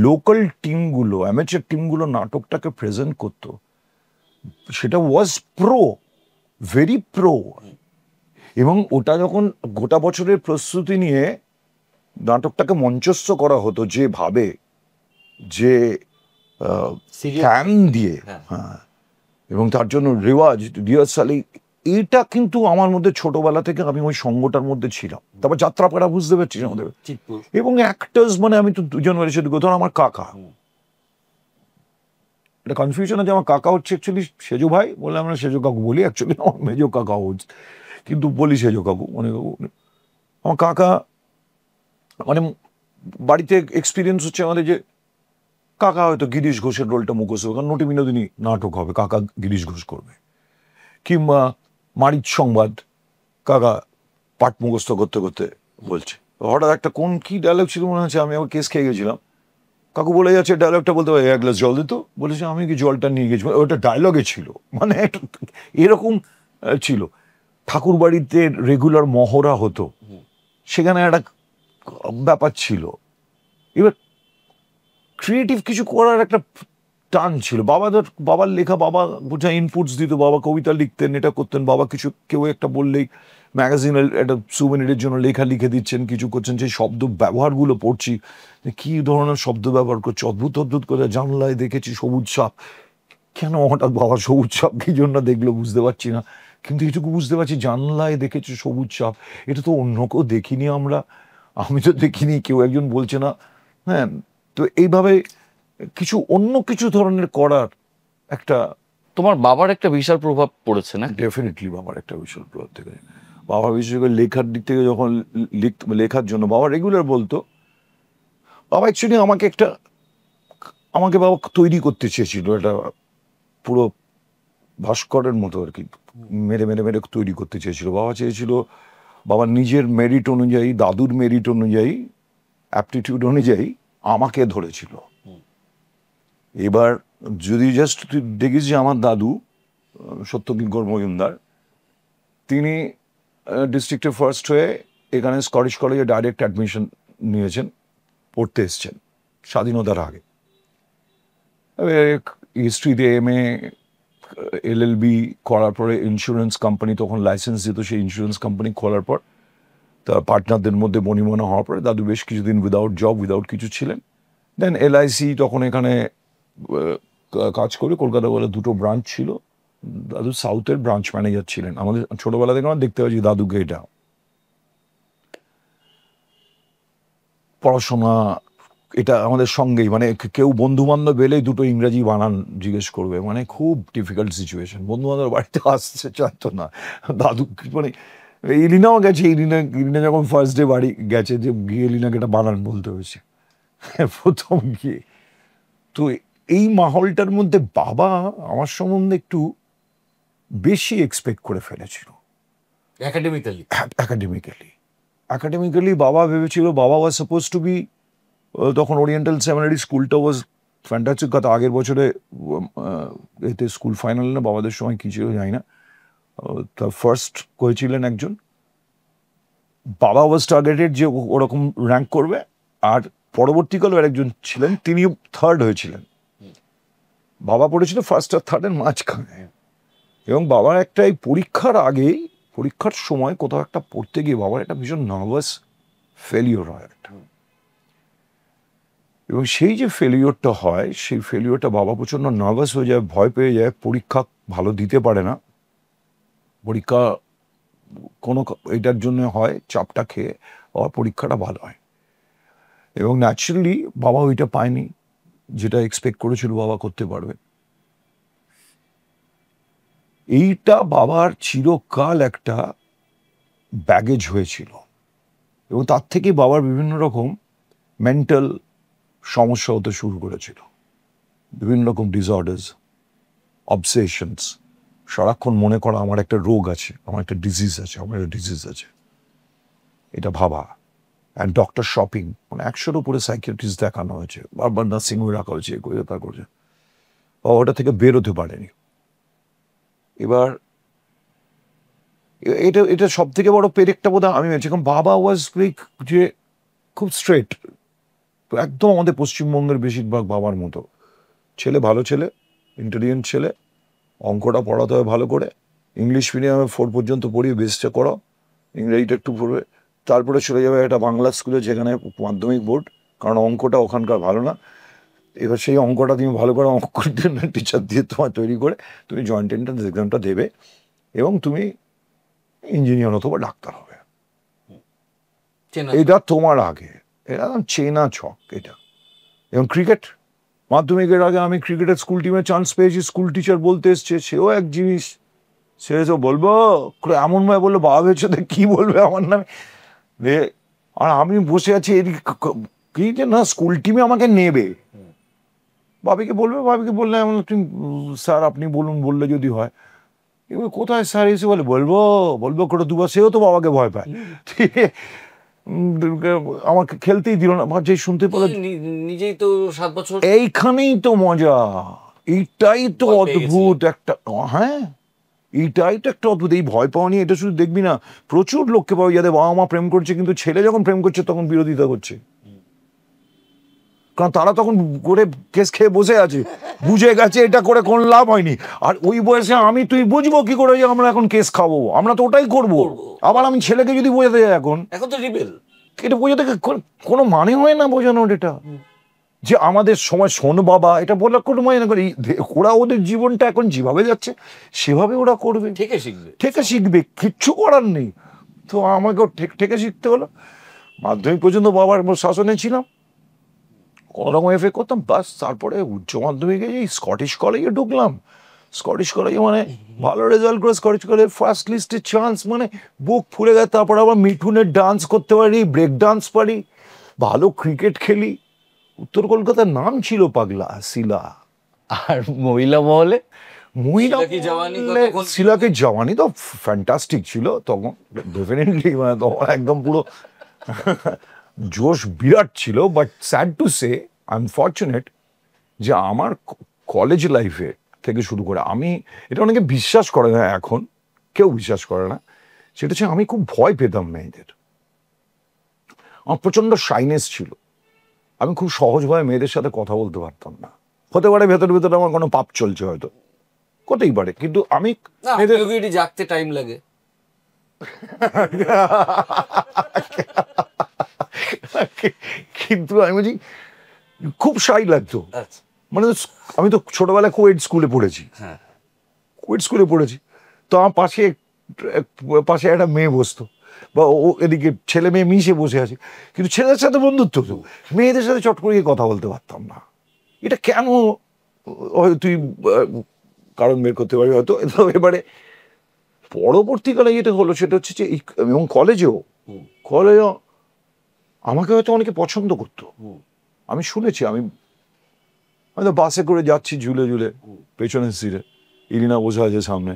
S1: লোকাল টিমগুলো, অ্যামেচার টিমগুলো নাটকটাকে প্রেজেন্ট করতো, সেটা ওয়াজ ভেরি প্রো। এবং ওটা যখন গোটা বছরের প্রস্তুতি নিয়ে নাটকটাকে মঞ্চস্থ করা হতো যেভাবে, যে ক্যাম দিয়ে, হ্যাঁ, এবং তার জন্য রেওয়াজ, রিহার্সালি, এটা কিন্তু আমার মধ্যে ছোটবেলা থেকে আমি ওই সঙ্গটার মধ্যে ছিলাম। তারপর যাত্রাপাড়া বুঝতে পারছিস আমাদের, এবং অ্যাক্টার্স, মানে আমি তো দুজন বাড়ির সাথে ধর আমার কাকা, এটা কনফিউশন আছে, আমার কাকা হচ্ছে অ্যাকচুয়ালি সেজু ভাই, বলে আমরা সেজু কাকু বলি, অ্যাকচুয়ালি আমার মেজো কাকা হচ্ছে, কিন্তু বলি সেজু কাকু। মানে আমার কাকা, মানে বাড়িতে এক্সপিরিয়েন্স হচ্ছে আমাদের যে কাকা হয়তো গিরিশ ঘোষের রোলটা মুখস্থ, কারণ নটি বিনোদিনী নাটক হবে, কাকা গিরিশ ঘোষ করবে, কিংবা মারিচ সংবাদ, কাকা পাঠ মুখস্থ করতে করতে বলছে, হঠাৎ একটা কোন কি ডায়লগ ছিল মনে হচ্ছে, আমি আবার কেস খেয়ে গেছিলাম, কাকু বলে যাচ্ছে ডায়লগটা বলতে পারে, 1 গ্লাস জল দিত, বলেছে আমি কি জলটা নিয়ে গেছি, ওটা ডায়লগে ছিল, মানে এরকম ছিল। ঠাকুর বাড়িতে রেগুলার মহড়া হতো, সেখানে একটা ব্যাপার ছিল। এবার ক্রিয়েটিভ কিছু করার একটা টান ছিল। বাবার লেখা, বাবা বোঝা ইনপুটস দিত, বাবা কবিতা লিখতেন, এটা করতেন, বাবা কিছু কেউ একটা বললেই ম্যাগাজিনের একটা সুভেনিরের জন্য লেখা লিখে দিচ্ছেন, কিছু করছেন, সেই শব্দ ব্যবহারগুলো পড়ছি, কি ধরনের শব্দ ব্যবহার করছে, অদ্ভুত অদ্ভুত করে। জানলায় দেখেছি সবুজ সাপ, কেন হঠাৎ বাবা সবুজ সাপ কি জন্য দেখলো বুঝতে পারছি না, কিন্তু এটুকু বুঝতে পারছি জানলায় দেখেছি সবুজ সাপ, এটা তো অন্য কেউ দেখিনি, আমি তো দেখিনি, কেউ একজন বলছে না। হ্যাঁ, তো এইভাবে কিছু অন্য কিছু ধরনের করার একটা,
S2: তোমার বাবার একটা বিশাল প্রভাব পড়েছে না?
S1: ডেফিনেটলি বাবার একটা বিশাল প্রভাব থেকে। বাবা বিশেষ করে লেখার দিক থেকে যখন লেখার জন্য বাবা রেগুলার বলতো, বাবা অ্যাকচুয়ালি আমাকে বাবা তৈরি করতে চেয়েছিল, এটা পুরো ভাস্করের মতো আর কি, মেরে মেরে মেরে তৈরি করতে চেয়েছিল। বাবা চেয়েছিল, বাবা নিজের মেরিট অনুযায়ী, দাদুর মেরিট অনুযায়ী, অ্যাপটিটিউড অনুযায়ী আমাকে ধরেছিল। এবার যদি জাস্ট তুই দেখিস যে আমার দাদু সত্যকিঙ্কর মজুমদার, তিনি ডিস্ট্রিক্টে ফার্স্ট হয়ে এখানে স্কটিশ কলেজে ডাইরেক্ট অ্যাডমিশন নিয়েছেন, পড়তে এসছেন স্বাধীনতার আগে। হিস্ট্রিতে MA, LLB করার পরে ইন্স্যুরেন্স কোম্পানি তখন লাইসেন্স দিত, সেই ইন্স্যুরেন্স কোম্পানি খোলার পর তার পার্টনারদের মধ্যে বনিমনা হওয়ার পরে দাদু বেশ কিছুদিন উইদাউট জব, উইদাউট কিছু ছিলেন। দেন LIC তখন এখানে কাজ করে, কলকাতা বলে 2টো ব্রাঞ্চ ছিল, দাদু সাউথের ব্রাঞ্চ ম্যানেজার ছিলেন। আমাদের ছোটবেলা থেকে আমরা দেখতে পাচ্ছি দাদুকে। এটা পড়াশোনা, এটা আমাদের সঙ্গেই, মানে কেউ বন্ধু বান্ধব এলেই 2টো ইংরাজি বানান জিজ্ঞেস করবে, মানে খুব ডিফিকাল্ট সিচুয়েশন। বন্ধু বান্ধব বাড়িতে আসতে চাইতো না, দাদু মানে ইলিনাও গেছে, ইলিনা যখন ফার্স্ট ডে বাড়ি গেছে, যে গিয়ে ইলিনাকে এটা বানান বলতে হয়েছে প্রথম গিয়ে। তো এই মাহলটার মধ্যে বাবা আমার সম্বন্ধে একটু বেশি এক্সপেক্ট করে ফেলেছিল। একাডেমিক্যালি বাবা ভেবেছিল, বাবা ওয়াজ সাপোজ টু বি, তখন ওরিয়েন্টাল সেমিনারি স্কুলটা ওয়াজ ফ্যান্টাস্টিক কথা। আগের বছরে এতে স্কুল ফাইনাল না বাবাদের সময় কী ছিল জানি না, তা ফার্স্ট হয়েছিলেন একজন। বাবা ওয়াজ টার্গেটেড যে ওরকম র্যাঙ্ক করবে, আর পরবর্তীকালে একজন ছিলেন, তিনি থার্ড হয়েছিলেন। বাবা পড়েছিল ফার্স্ট আর থার্ডের মাঝখানে। এবং বাবার একটা এই পরীক্ষার আগেই, পরীক্ষার সময় কোথাও একটা পড়তে গিয়ে বাবার একটা ভীষণ নার্ভাস ফেলিওর হয় একটা। এবং সেই যে ফেলিওরটা হয়, সেই ফেলিওরটা বাবা প্রচণ্ড নার্ভাস হয়ে যায়, ভয় পেয়ে যায়, পরীক্ষা ভালো দিতে পারে না। পরীক্ষা কোনো এটার জন্য হয়, চাপটা খেয়ে বাবার পরীক্ষাটা ভালো হয়। এবং ন্যাচারালি বাবা ওইটা পায়নি যেটা এক্সপেক্ট করেছিল বাবা করতে পারবে। এইটা বাবার চিরকাল একটা ব্যাগেজ হয়েছিল, এবং তার থেকে বাবার বিভিন্ন রকম মেন্টাল সমস্যা হতে শুরু করেছিল, বিভিন্ন রকম ডিসঅর্ডার্স, অবসেশনস, সারাক্ষণ মনে করা আমার একটা রোগ আছে, আমার একটা ডিজিজ আছে, এটা ভাবা। অ্যান্ড ডক্টর শপিং, মানে 100-র উপরে সাইকিয়াট্রিস্ট দেখানো হয়েছে, বারবার নার্সিংহোমে রাখা হয়েছে, তা করছে, বাবা ওটা থেকে বেরোতে পারেনি। এবার এটা সব থেকে বড় পেরেকটা বোধ হয় আমি ভেবেছি, কারণ বাবা ওয়াজ লাইক যে খুব স্ট্রেট, একদম আমাদের পশ্চিমবঙ্গের বেশিরভাগ বাবার মতো। ছেলে ভালো ছেলে, ইন্টেলিজেন্ট ছেলে, অঙ্কটা পড়াতে হবে ভালো করে, ইংলিশ মিডিয়ামে 4 পর্যন্ত পড়িয়ে বেস্টটা করো, ইংরেজিটা একটু পড়বে, তারপরে চলে যাবে একটা বাংলা স্কুলে যেখানে মাধ্যমিক বোর্ড, কারণ অঙ্কটা ওখানকার ভালো না। এবার সেই অঙ্কটা তুমি ভালো করে অঙ্ক টিচার দিয়ে তোমার তৈরি করে তুমি জয়েন্ট এন্ট্রান্স এক্সামটা দেবে, এবং তুমি ইঞ্জিনিয়ার অথবা ডাক্তার হবে। এটা তোমার আগে, এটা চেনা ছক এটা। এবং ক্রিকেট, মাধ্যমিকের আগে আমি ক্রিকেটের স্কুল টিমে চান্স পেয়েছি, স্কুল টিচার বলতে এসছে, সেও এক জিনিস, সে তো বলবো এমনভাবে বললো, বাবা ভেবেছে কি বলবে আমার নামে। আর আমি বসে আছি কি যে না স্কুল টিমে আমাকে নেবে, ভাবিকে বললে এমন স্যার আপনি বলুন, বললে যদি হয়। এবার কোথায় স্যার এসে বলবো করে দুবার, সেও তো বাবাকে ভয় পায়, আমাকে খেলতেই দিল না। যেই শুনতে পেলে
S3: নিজেই তো 7 বছর,
S1: এইখানেই তো মজা, এইটাই তো অদ্ভুত একটা, হ্যাঁ এইটাই তো একটা অদ্ভুত। এই ভয় পাওয়া নিয়ে এটা শুধু দেখবি না, প্রচুর লোককে পাওয়া যাদের বাবা মা প্রেম করছে, কিন্তু ছেলে যখন প্রেম করছে তখন বিরোধিতা করছে, কারণ তারা তখন করে কেস খেয়ে বসে আছে, বুঝে গেছে এটা করে কোন লাভ হয়নি। আর ওই বয়সে তুই বুঝবো কি করে যে আমরা এখন কেস খাবো, আমরা তো ওটাই করবো। আবার আমি ছেলেকে যদি বোঝাতে যাই, এখন
S3: তো রিবেল,
S1: এটা বোঝাতে কোনো মানে হয় না বোঝানোর, এটা যে আমাদের সময় শোন বাবা, এটা বলার কোনো মানে না। ওরা ওদের জীবনটা এখন যেভাবে যাচ্ছে সেভাবে ওরা করবে, ঠেকে শিখবে, কিচ্ছু করার নেই। তো আমাকেও ঠেকে শিখতে হলো। মাধ্যমিক পর্যন্ত বাবার শাসনে ছিলাম, কোনোরকম এফে করতাম, বাস তারপরে উচ্চ মাধ্যমিকে এই স্কটিশ কলেজে ঢুকলাম। স্কটিশ কলেজে মানে ভালো রেজাল্ট করে স্কটিশ কলেজে ফার্স্ট লিস্টের চান্স, মানে বুক ফুলে গেছে। তারপর আবার মিঠুনের ডান্স করতে পারি, ব্রেক ডান্স পারি, ভালো ক্রিকেট খেলি। উত্তর কলকাতার নাম ছিল পাগলা শিলা।
S2: আর মহিলা মহলে
S1: মহিলা
S3: শিলা কি জাওয়ানি
S1: বললে
S3: তখন-
S1: শিলাকে জাওয়ানি তো ফ্যান্টাস্টিক ছিল তখন, ডেফিনেটলি, মানে তখন একদম পুরো জোশ বিরাট ছিল। But sad to say, unfortunate, যে আমার কলেজ লাইফে থেকে শুরু করে আমি, এটা অনেকে বিশ্বাস করে না, এখন কেউ বিশ্বাস করে না, সেটা হচ্ছে আমি খুব ভয় পেতাম মেয়েদের। আমার প্রচন্ড শাইনেস ছিল, আমি খুব সহজভাবে মেয়েদের সাথে কথা বলতে পারতাম না। হতে পারে ভেতরে ভেতরে আমার কোনো পাপ চলছে, হয়তো হতেই পারে, কিন্তু আমি
S3: না,
S1: মেয়েদের
S3: আপনাকেও এটি জাগতে টাইম লাগে।
S1: কিন্তু আমি বলছি খুব শাই লাগতো।
S3: আচ্ছা,
S1: মানে আমি তো ছোটবেলায় কোয়েড স্কুলে পড়েছি,
S3: হ্যাঁ,
S1: কোয়েড স্কুলে পড়েছি, তো আমার পাশে পাশে একটা মেয়ে বসতো, বা ও এদিকে ছেলে মেয়ে মিশে বসে আছে, কিন্তু ছেলেদের সাথে বন্ধুত্ব হতো, মেয়েদের সাথে চট করে গিয়ে কথা বলতে পারতাম না। এটা কেন, হয়তো তুই কারণ বের করতে পারবি হয়তো। তো এবারে পরবর্তীকালে যেটা হলো সেটা হচ্ছে যে এবং কলেজেও আমাকে হয়তো অনেকে পছন্দ করতো, আমি শুনেছি। আমি হয়তো বাসে করে যাচ্ছি ঝুলে ঝুলে, পেছনের সিটে ইরিনা বসে আছে সামনে,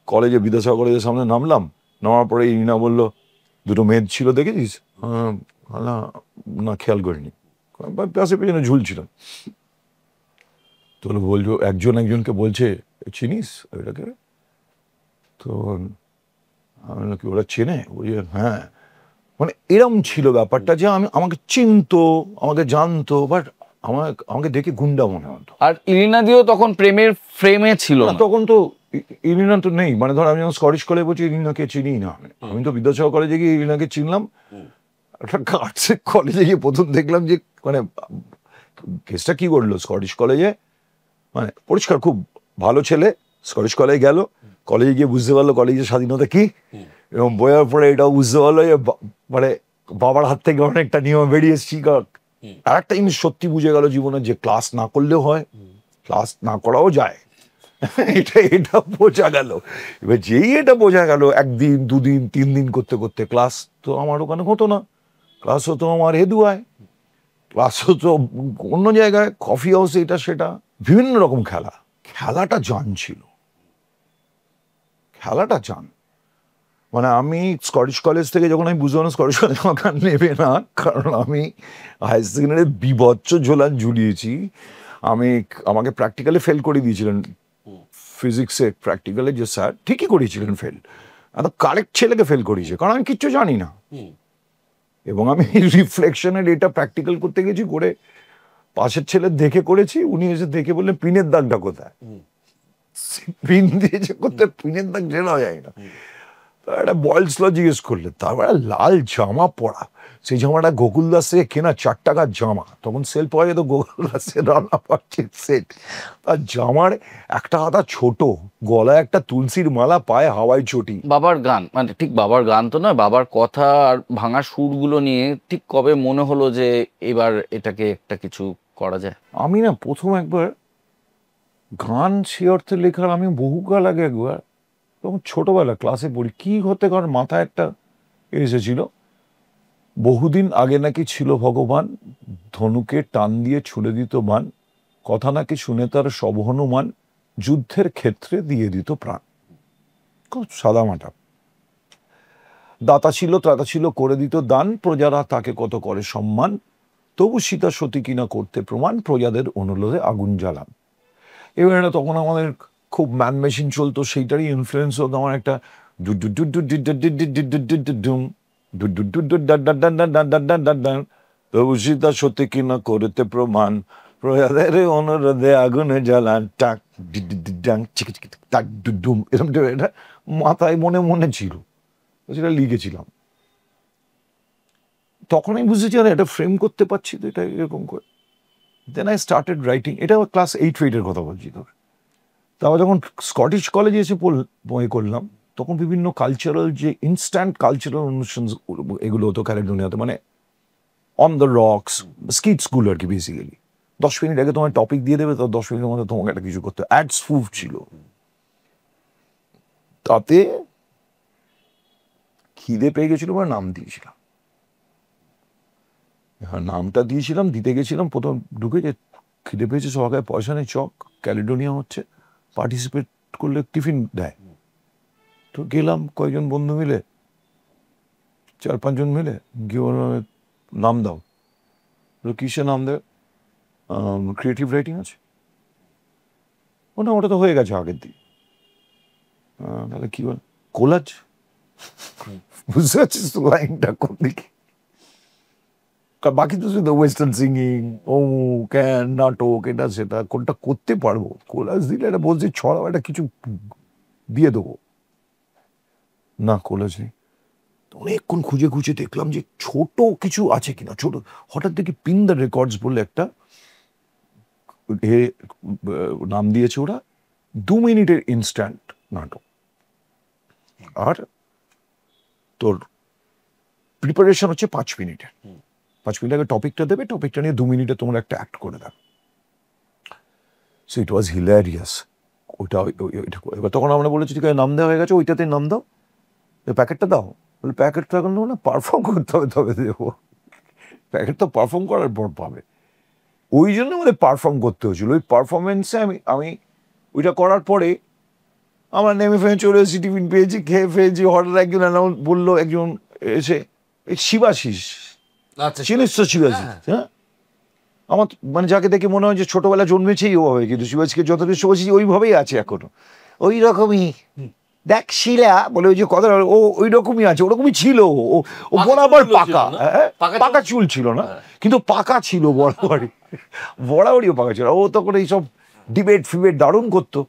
S1: কলেজে বিদ্যাসাগর কলেজের সামনে নামলাম, নামার পরে ইরিনা বললো, দুটো মেয়ে ছিল দেখেছিস? না, না খেয়াল করিনি, পাশে পেছনে ঝুলছিলাম। তো বলছো একজন একজনকে বলছে, চিনিস এটাকে? তো আমি নাকি ওরা চেনে? বলছে হ্যাঁ। মানে এরম ছিল ব্যাপারটা, যে আমাকে চিনতো, আমাকে জানতো, বাট আমাকে দেখে গুন্ডা মনে হতো।
S2: আর ইরিনা দিও তখন প্রেমের ফ্রেমে ছিল
S1: না,
S2: না।
S1: তখন তো ইরিনা তো নেই। মানে ধর আমি যখন স্কটিশ কলেজে বলছি, ইরিনাকে চিনি না আমি তো বিদ্যাসাগর কলেজে গিয়ে ইরিনাকে চিনলাম। একটা আর্টসের কলেজে গিয়ে প্রথম দেখলাম যে মানে কেসটা কি করলো স্কটিশ কলেজে, মানে পরিষ্কার খুব ভালো ছেলে স্কটিশ কলেজে গেল, কলেজে গিয়ে বুঝতে পারলো কলেজের স্বাধীনতা কি, এবং বইয়ের পরে এটাও বুঝতে পারলো যে মানে বাবার হাত থেকে অনেকটা নিয়ম বেরিয়ে এসেছি। আর একটা জিনিস সত্যি বুঝে গেল জীবনে, যে ক্লাস না করলেও হয়, ক্লাস না করাও যায়। এটা বোঝা গেল। এবার যেই এটা বোঝা গেল, একদিন দুদিন 3 দিন করতে করতে ক্লাস তো আমার ওখানে হতো না, ক্লাস হতো আমার হেদুয়ায়, ক্লাস হতো অন্য জায়গায়, কফি হাউসে, এটা সেটা, বিভিন্ন রকম খেলাটা জান ছিল, খেলাটা জান। মানে আমি স্কটিশ কলেজ থেকে যখন আমি বুঝলাম স্কটিশ কলেজ আমাকে আর নেবে না, কারণ আমি হায়ার সেকেন্ডারি বিভৎস ঝোলান ঝুলিয়েছি। আমাকে প্র্যাকটিক্যালে ফেল করে দিয়েছিলেন, ফিজিক্সে প্র্যাকটিক্যালে যে স্যার ঠিকই করিয়েছিলেন ফেল, এত কারেক্ট ছেলেকে ফেল করিয়েছে, কারণ আমি কিচ্ছু জানি না। এবং আমি রিফ্লেকশনের এটা প্র্যাকটিক্যাল করতে গেছি, করে পাশের ছেলে দেখে করেছি, উনি এসে দেখে বললেন পিনের দাগটা কোথায়, পিন দিয়েছে কোথায়, পিনের দাগ জেলা যায় না। একটা বয়েলস ল জিজ্ঞেস করলে, তারপরে লাল জামা পরা, সেই জামাটা গোকুল দাস থেকে কেনা 4 টাকার জামা, তখন সেল পাওয়া যেত গোকুল দাসের রান্না পাচ্ছির সেট, তার জামার একটা হাতা ছোট, গলায় একটা তুলসীর মালা, পায়ে হাওয়াই চটি।
S2: বাবার গান, মানে ঠিক বাবার গান তো নয়, বাবার কথা আর ভাঙা সুরগুলো নিয়ে ঠিক কবে মনে হলো যে এবার এটাকে একটা কিছু করা যায়?
S1: আমি না প্রথম একবার গান সে অর্থে লেখার, আমি বহুকাল আগে একবার, তখন ছোটবেলা ক্লাসে পড়ি, কি হতে কারণ মাথায় একটা এসেছিল, বহুদিন আগে নাকি ছিল ভগবান, ধনুকে টান দিয়ে ছুড়ে দিত বান, কথা নাকি শুনে তার সব হনুমান, যুদ্ধের ক্ষেত্রে দিয়ে দিত প্রাণ। খুব সাদামাটা। দাতা ছিল ত্রাতা ছিল করে দিত দান, প্রজারা তাকে কত করে সম্মান, তবু সীতা সতী কিনা করতে প্রমাণ, প্রজাদের অনুরোধে আগুন জ্বালান। এবার তখন আমাদের খুব ম্যান মেশিন চলতো, সেইটারই ইনফ্লুয়েন্স হতো আমার একটা তবু সীতা সতী কিনা করতে প্রমাণ, প্রজাদের অনুরোধে আগুনে জ্বালান, টাক টাক ডুম, এরকম এটা মাথায় মনে মনে ছিল, সেটা লিখেছিলাম। তখন আমি বুঝেছি আর এটা ফ্রেম করতে পারছি তো, এটা এরকম করে। Then I started writing. এটা ক্লাস 8-8-এর কথা বলছি তোর। তারপর যখন স্কটিশ কলেজে এসে বই করলাম, তখন বিভিন্ন কালচারাল, যে ইনস্ট্যান্ট কালচারাল অনুষ্ঠান এগুলো হতো ক্যালেডোনিয়াতে, মানে অন দ্য রকস, স্কিটসগুলো আর কি, বেসিক্যালি 10 মিনিট আগে তোমার টপিক দিয়ে দেবে, তো 10 মিনিটের মধ্যে তোমাকে একটা কিছু করতে, অ্যাডস প্রুফ ছিল, তাতে খিদে পেয়ে গেছিল বা নাম দিয়েছিলাম। হ্যাঁ, নামটা দিয়েছিলাম, দিতে গেছিলাম, প্রথম ঢুকে যে খিদে পেয়েছে, সবাই পয়সা নেই, চক ক্যালিডোনিয়া হচ্ছে, পার্টিসিপেট করলে টিফিন দেয়। তো গেলাম কয়েকজন বন্ধু মিলে, 4-5 জন মিলে গিয়ে বললাম নাম দাও। কিসে নাম দেবে? ক্রিয়েটিভ রাইটিং আছে। ওটা তো হয়ে গেছে আগের দিন। তাহলে কি বল, কোলাজ। বুঝতে পারছিস তো লাইনটা কোন দিকে? বাকি তো শুধু ওয়েস্টার্ন সিঙ্গিং, নাটক, এটা সেটা, কোনটা করতে পারবো? কোলাজ দিলে এটা বলছি ছড়াও, একটা কিছু দিয়ে দেবো না, কোলাজ নেই। অনেকক্ষণ খুঁজে খুঁজে দেখলাম যে ছোট কিছু আছে কিনা। ছোট, হঠাৎ দেখি পিন দ্য রেকর্ডস বলে একটা নাম দিয়েছে ওরা, 2 মিনিটের ইনস্ট্যান্ট নাটক। আর তোর প্রিপারেশন হচ্ছে 5 মিনিটের। 5 মিনিট আগে টপিকটা দেবে, টপিকটা নিয়ে 2 মিনিটে তোমরা একটা অ্যাক্ট করে দাও। So it was hilarious. ওইটা এবার তখন আমরা বলেছি ঠিক আছে, নাম দেওয়া হয়ে গেছে, ওইটাতে নাম দাও, প্যাকেটটা দাও। বলে প্যাকেটটা এখন দেবো না, পারফর্ম করতে হবে তবে দেবো। প্যাকেট তো পারফর্ম করার পর পাবে। ওই জন্য আমাদের পারফর্ম করতে হয়েছিল। ওই পারফরমেন্সে আমি ওইটা করার পরে আমরা নেমে ফেমে চলে এসেছি, টিফিন পেয়েছি, খেয়ে ফেয়েছি। হঠাৎ একজন অ্যানাউন্স বললো, একজন এসে, শিবাশিস,
S3: আচ্ছা,
S1: চিনিস তো শিবাশিস? হ্যাঁ, আমার মানে যাকে দেখে মনে হয় যে ছোটবেলা জন্মেছেই ওভাবে, কিন্তু শিবাজীকে যতদিন শিবাজী ওইভাবেই আছে এখনো, ওই রকমই। দেখ শিলা বলে ওই যে কথা, ও ওই রকমই আছে, ওরকমই ছিল। ও বরাবর পাকা, পাকা চুল ছিল না, কিন্তু পাকা ছিল বরাবরই, বরাবরই পাকা ছিল। ও তখন এইসব ডিবেট ফিবেট দারুণ করতো।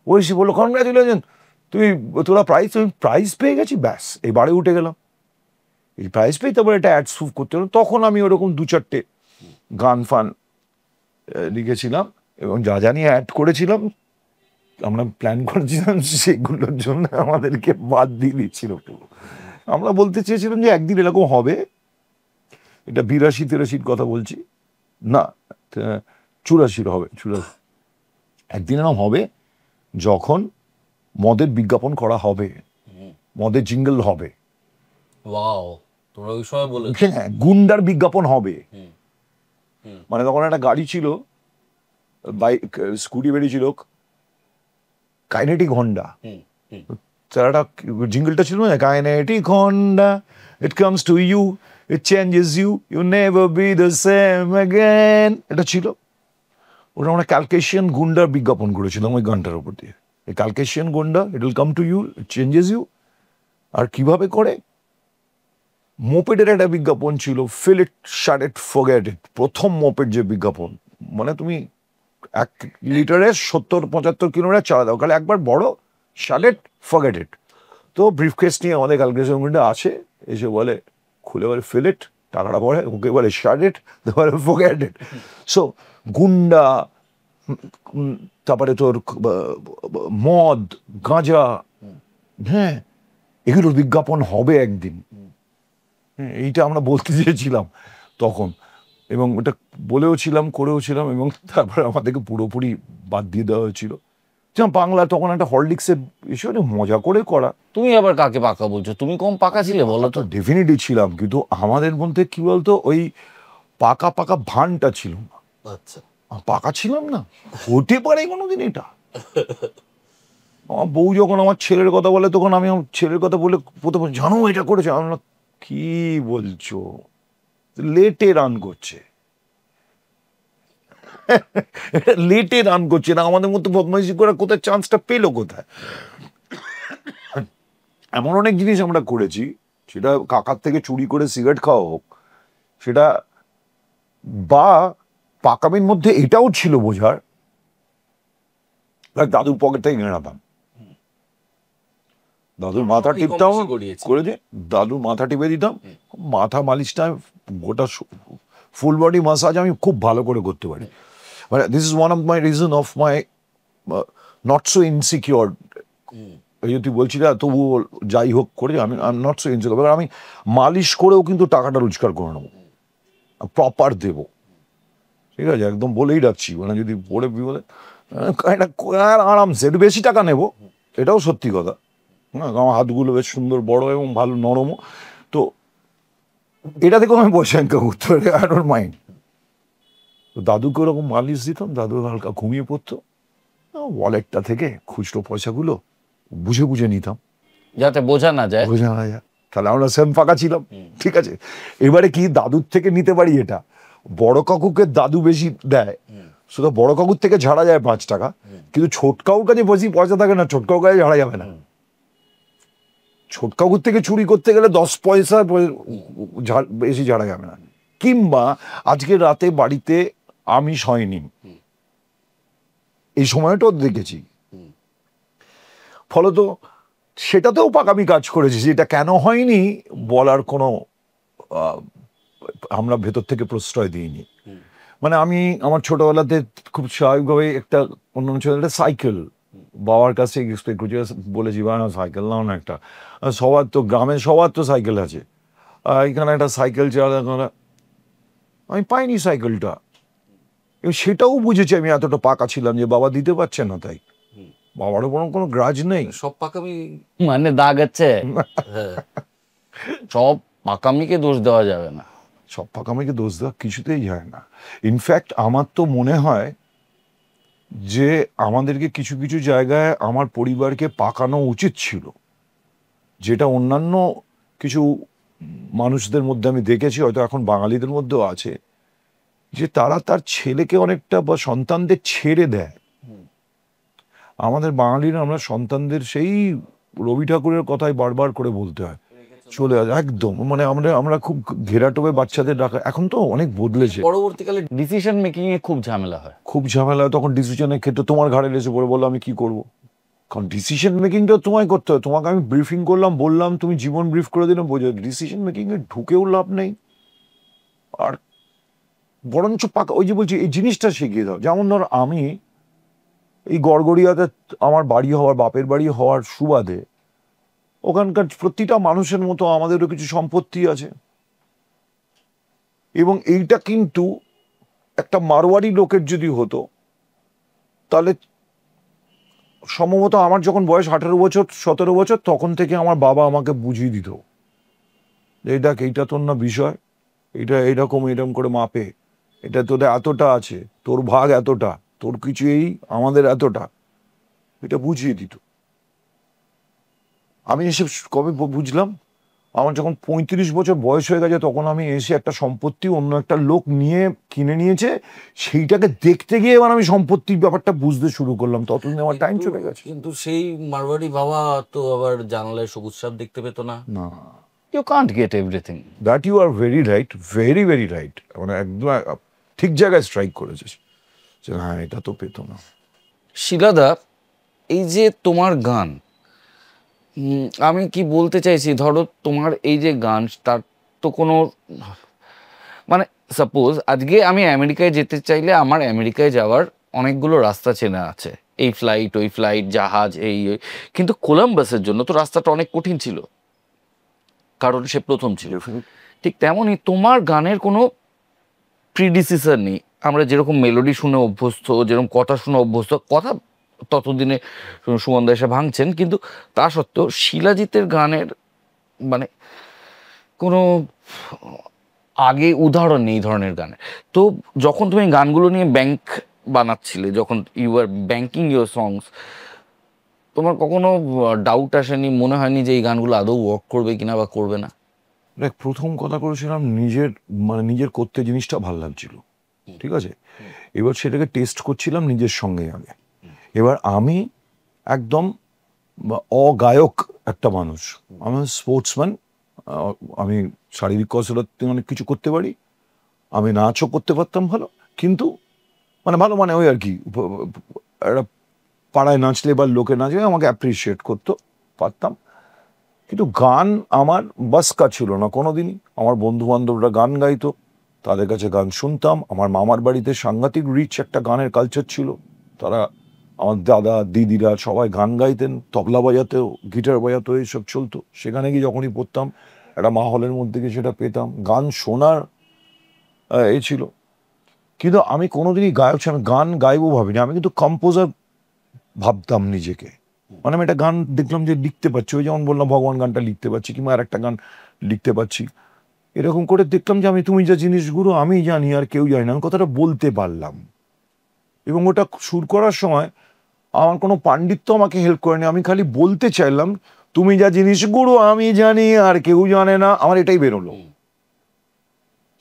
S1: ও এসে বললো, কনগ্রাচুলেশন, তোরা প্রাইজ পেয়ে গেছি, ব্যাস এবারে উঠে গেলাম। এই প্রাইজ পেয়ে তারপরে একটা অ্যাড শুট করতে হলো। তখন আমি ওরকম 2-4টে গান ফান লিখেছিলাম, এবং যা জানি অ্যাড করেছিলাম, আমরা প্ল্যান করেছিলাম, সেগুলোর জন্য আমাদেরকে বাদ দিয়ে দিচ্ছিল পুরো। আমরা বলতে চেয়েছিলাম যে একদিন এরকম হবে, এটা 82-83 কথা বলছি না, 84 হবে, 84। একদিন এরকম হবে যখন মদের বিজ্ঞাপন করা হবে, মদের জিঙ্গল হবে।
S3: ওয়াও, তোমরা ওই সময় বলে
S1: হ্যাঁ, গুন্ডার বিজ্ঞাপন হবে। মানে তখন একটা গাড়ি ছিল, বাইক, স্কুটি বেরিয়েছিল, কাইনেটিক হন্ডা। তার একটা জিঙ্গলটা ছিল না, Kinetic Honda, it comes to you, it changes you, you never be the same again, এটা ছিল। ওটা আমরা ক্যালকেশিয়ান গুন্ডার বিজ্ঞাপন করেছিলাম ওই গানটার উপর দিয়ে। এই ক্যালকেশিয়ান গুন্ডা, it will come to you, it changes you. আর কিভাবে করে, মোপেডের একটা বিজ্ঞাপন ছিল, feel it, shut it, forget it. প্রথম মোপেড যে বিজ্ঞাপন, মানে তুমি 1 লিটারে 70-75 কিলোমিটার চালা দাও, তাহলে একবার বড়, শাট ইট, ফরগেট ইট। তো ব্রিফকেস নিয়ে আমাদের ক্যালকুলেশন আসে, এসে বলে, খুলে বলে ফিল ইট, টাকাটা পড়ে, ওকে বলে শাট ইট, বলে ফরগেট ইট। সো গুন্ডা, তারপরে তোর মদ, গাঁজা, হ্যাঁ, এগুলোর বিজ্ঞাপন হবে একদিন। এইটা আমরা বলতে চেয়েছিলাম তখন, এবং ওটা বলেও ছিলাম, করেও ছিলাম, এবং তারপরে আমাদেরকে পুরোপুরি বাদ দিয়ে দেওয়া হয়েছিল। যেমন বাংলা তখন একটা হরলিক্সের বিষয় মজা করে করা।
S2: তুমি আবার কাকে পাকা বলছো? তুমি কম পাকা ছিলে বলো তো?
S1: ডেফিনেটলি ছিলাম, কিন্তু আমাদের মধ্যে কি বলতো, ওই পাকা পাকা ভানটা ছিল না।
S3: আচ্ছা,
S1: পাকা ছিলাম না, হতে পারে কোনোদিন এটা। আমার বউ যখন আমার ছেলের কথা বলে, তখন আমি আমার ছেলের কথা বলে প্রথমে, জানো এটা করেছে, আমি কি বলছো, লেটে রান করছে, লেটে রান করছে না, আমাদের মধ্যে বদমাইশি করার কোথায় চান্সটা পেলো কোথায়? এমন অনেক জিনিস আমরা করেছি, সেটা কাকার থেকে চুরি করে সিগারেট খাওয়া হোক, সেটা বা পাকামির মধ্যে এটাও ছিল বোঝার, দাদুর পকেট থেকে গেঁড়াতাম, দাদুর মাথা টিপতাম, করেছে দাদুর মাথা টিপে দিতাম, মাথা মালিশটা গোটা ফুল বডি মাসাজ আমি খুব ভালো করে করতে পারি। মানে this is one of my reason of my not so insecure. এই তুই বলছি না, তবু যাই হোক করে আমি নট সো ইনসিকিওর। আমি মালিশ করেও কিন্তু টাকাটা রোজগার করে নেবো, প্রপার দেবো, ঠিক আছে, একদম বলেই রাখছি। মানে যদি পড়ে বলে আরামসে একটু বেশি টাকা নেবো, এটাও সত্যি কথা। হ্যাঁ, আমার হাতগুলো বেশ সুন্দর বড় এবং ভালো নরমও। তো এটা থেকেও আমি পয়সা ইনকাম করতে পারি, আই ডোন্ট মাইন্ড। তো দাদুকে ওরকম মালিশ দিতাম, দাদু হালকা ঘুমিয়ে পড়তো, ওয়ালেটটা থেকে খুচরো পয়সাগুলো বুঝে বুঝে নিতাম,
S2: যাতে বোঝা না যায়।
S1: বোঝা না যায়। তাহলে আমরা সেম ফাঁকা ছিলাম, ঠিক আছে। এবারে কি দাদুর থেকে নিতে পারি এটা, বড় কাকুকে দাদু বেশি দেয়, শুধু বড় কাকুর থেকে ঝাড়া যায় 5 টাকা, কিন্তু ছোট কাকুর কাছে বেশি পয়সা থাকে না, ছোট কাকুর কাছে ঝাড়া যাবে না। ছোট কাকুর থেকে চুরি করতে গেলে 10 পয়সা বেশি ঝাড়া যাবে না। কিংবা আজকে রাতে বাড়িতে আমিষ হয়নি, এই সময়টাও দেখেছি, ফলত সেটাতেও পাকামি কাজ করেছি। যেটা কেন হয়নি বলার কোনো আমরা ভেতর থেকে প্রশ্রয় দিইনি। মানে আমি আমার ছোটবেলাতে খুব স্বাভাবিকভাবে একটা অন্য ছেলেটা সাইকেল বাবার কাছে এক্সপেক্ট করছি, বলেছি বা সাইকেল নাও না একটা, সবার তো গ্রামে সবার তো সাইকেল আছে, এখানে একটা সাইকেল চালা, আমি পাইনি সাইকেলটা। এবং সেটাও বুঝেছি আমি এতটা পাকা ছিলাম যে বাবা দিতে পারছে না, তাই বাবারও কোনো গ্রাজ নেই।
S3: সব পাকামি
S2: মানে দাগ আছে, সব পাকামিকে দোষ দেওয়া যাবে না।
S1: সব পাকামিকে দোষ দেওয়া কিছুতেই যায় না। ইনফ্যাক্ট আমার তো মনে হয় যে আমাদেরকে কিছু কিছু জায়গায় আমার পরিবারকে পাকানো উচিত ছিল, যেটা অন্যান্য কিছু মানুষদের মধ্যে আমি দেখেছি, হয়তো এখন বাঙালিদের মধ্যেও আছে, যে তারা তার ছেলেকে অনেকটা বা সন্তানদের ছেড়ে দেয়। আমাদের বাঙালিরা আমরা সন্তানদের সেই রবি ঠাকুরের কথাই বারবার করে বলতে হয়, চলে আসে একদম, মানে আমরা খুব ঘেরাটোবে বাচ্চাদের রাখা। এখন তো অনেক বদলেছে,
S2: পরবর্তীকালে ডিসিশন মেকিং এ খুব ঝামেলা হয়,
S1: খুব ঝামেলা হয়। তখন ডিসিশনের ক্ষেত্রে তোমার ঘাড়ে এসে পড়ে, বললো আমি কি করব, কারণ ডিসিশন মেকিংটা তোমায় করতে হয়। তোমাকে আমি ব্রিফিং করলাম, বললাম, তুমি জীবন ব্রিফ করে দিলাম, বোঝো ডিসিশন মেকিং এ ঢুকেও লাভ নেই। আর বরঞ্চ পাকা, ওই যে বলছি এই জিনিসটা শিখিয়ে দাও। যেমন ধর আমি এই গড়গড়িয়াতে আমার বাড়ি হওয়ার, বাপের বাড়ি হওয়ার সুবাদে ওখানকার প্রতিটা মানুষের মতো আমাদেরও কিছু সম্পত্তি আছে, এবং এইটা কিন্তু একটা মারোয়ারি লোকের যদি হতো তাহলে সম্ভবত আমার যখন বয়স 18 বছর 17 বছর, তখন থেকে আমার বাবা আমাকে বুঝিয়ে দিত যে দেখ এইটা তোর না বিষয়, এটা এইরকম এরকম করে মাপে, এটা তোদের এতটা আছে, তোর ভাগ এতটা, তোর কিছু এই আমাদের এতটা, এটা বুঝিয়ে দিত। আমি এসে কবে বুঝলাম, আমার যখন 35 বছর বয়স হয়ে গেছে, তখন আমি এসে একটা সম্পত্তি অন্য একটা লোক নিয়ে কিনে নিয়েছে, সেইটাকে দেখতে গিয়ে এবার আমি সম্পত্তির ব্যাপারটা বুঝতে শুরু করলাম। ততদিন আমার টাইম চলে গেছে।
S3: কিন্তু সেই মারওয়াড়ি বাবা তো আবার জানালায় সবুজ সাপ দেখতে পেত না।
S1: না,
S2: you can't get everything.
S1: That you are very right, very very right, মানে একদম ঠিক জায়গায় স্ট্রাইক করেছিস যে হ্যাঁ এটা তো পেত না।
S2: শিলাদা, এই যে তোমার গান, আমি কি বলতে চাইছি, ধরো তোমার এই যে গান, তার তো কোনো মানে সাপোজ আজকে আমি আমেরিকায় যেতে চাইলে আমার আমেরিকায় যাওয়ার অনেকগুলো রাস্তা চেনা আছে, এই ফ্লাইট ওই ফ্লাইট, জাহাজ এই ওই, কিন্তু কোলাম্বাসের জন্য তো রাস্তাটা অনেক কঠিন ছিল, কারণ সে প্রথম ছিল। ঠিক তেমনই তোমার গানের কোনো প্রিডিসিসার নেই। আমরা যেরকম মেলোডি শুনে অভ্যস্ত, যেরকম কথা শুনে অভ্যস্ত, কথা ততদিনে সুমনদা এসে ভাঙছেন, কিন্তু তা সত্ত্বেও শিলাজিতের গানের মানে কোনো আগে উদাহরণ নেই এই ধরনের গানের। তো যখন তুমি গানগুলো নিয়ে ব্যাংক বানাচ্ছিলে, যখন ইউ আর ব্যাংকিং ইউর সংস, তোমার কখনো ডাউট আসেনি, মনে হয়নি যে এই গানগুলো আদৌ ওয়ার্ক করবে কিনা বা করবে না?
S1: দেখ, প্রথম কথা করেছিলাম নিজের করতে জিনিসটা ভালো লাগছিল, ঠিক আছে। এবার সেটাকে টেস্ট করছিলাম নিজের সঙ্গে আগে। এবার আমি একদম অগায়ক একটা মানুষ, আমি স্পোর্টসম্যান, আমি শারীরিক কসরত অনেক কিছু করতে পারি, আমি নাচও করতে পারতাম ভালো, কিন্তু ভালো ওই আর কি, একটা পাড়ায় নাচলে বা লোকে নাচলে আমাকে অ্যাপ্রিসিয়েট করতে পারতাম, কিন্তু গান আমার বাসকা ছিল না কোনোদিনই। আমার বন্ধু বান্ধবরা গান গাইতো, তাদের কাছে গান শুনতাম। আমার মামার বাড়িতে সাংঘাতিক রিচ একটা গানের কালচার ছিল, তারা আমার দাদা দিদিরা সবাই গান গাইতেন, তবলা বাজাতেও, গিটার বাজাতেও, এইসব চলতো। সেখানে গিয়ে যখনই পড়তাম একটা মাহলের মধ্যে গিয়ে সেটা পেতাম, গান শোনার এই ছিল। কিন্তু আমি কোনোদিনই গায়ক ছিলাম, আমি গান গাইবো ভাবিনি, আমি কিন্তু কম্পোজার ভাবতাম নিজেকে, মানে আমি একটা গান দেখলাম যে লিখতে পারছি, ওই যেমন বললাম ভগবান গানটা লিখতে পারছি, কিংবা আর একটা গান লিখতে পারছি, এরকম করে দেখলাম যে আমি তুমি যা জিনিসগুলো আমি জানি আর কেউ জানি না, আমি কথাটা বলতে পারলাম। এবং ওটা সুর করার সময় আমার কোনো পাণ্ডিত্য আমাকে হেল্প করেনি, আমি খালি বলতে চাইলাম তুমি যা জিনিসগুলো আমি জানি আর কেউ জানে না, আমার এটাই বেরোলো।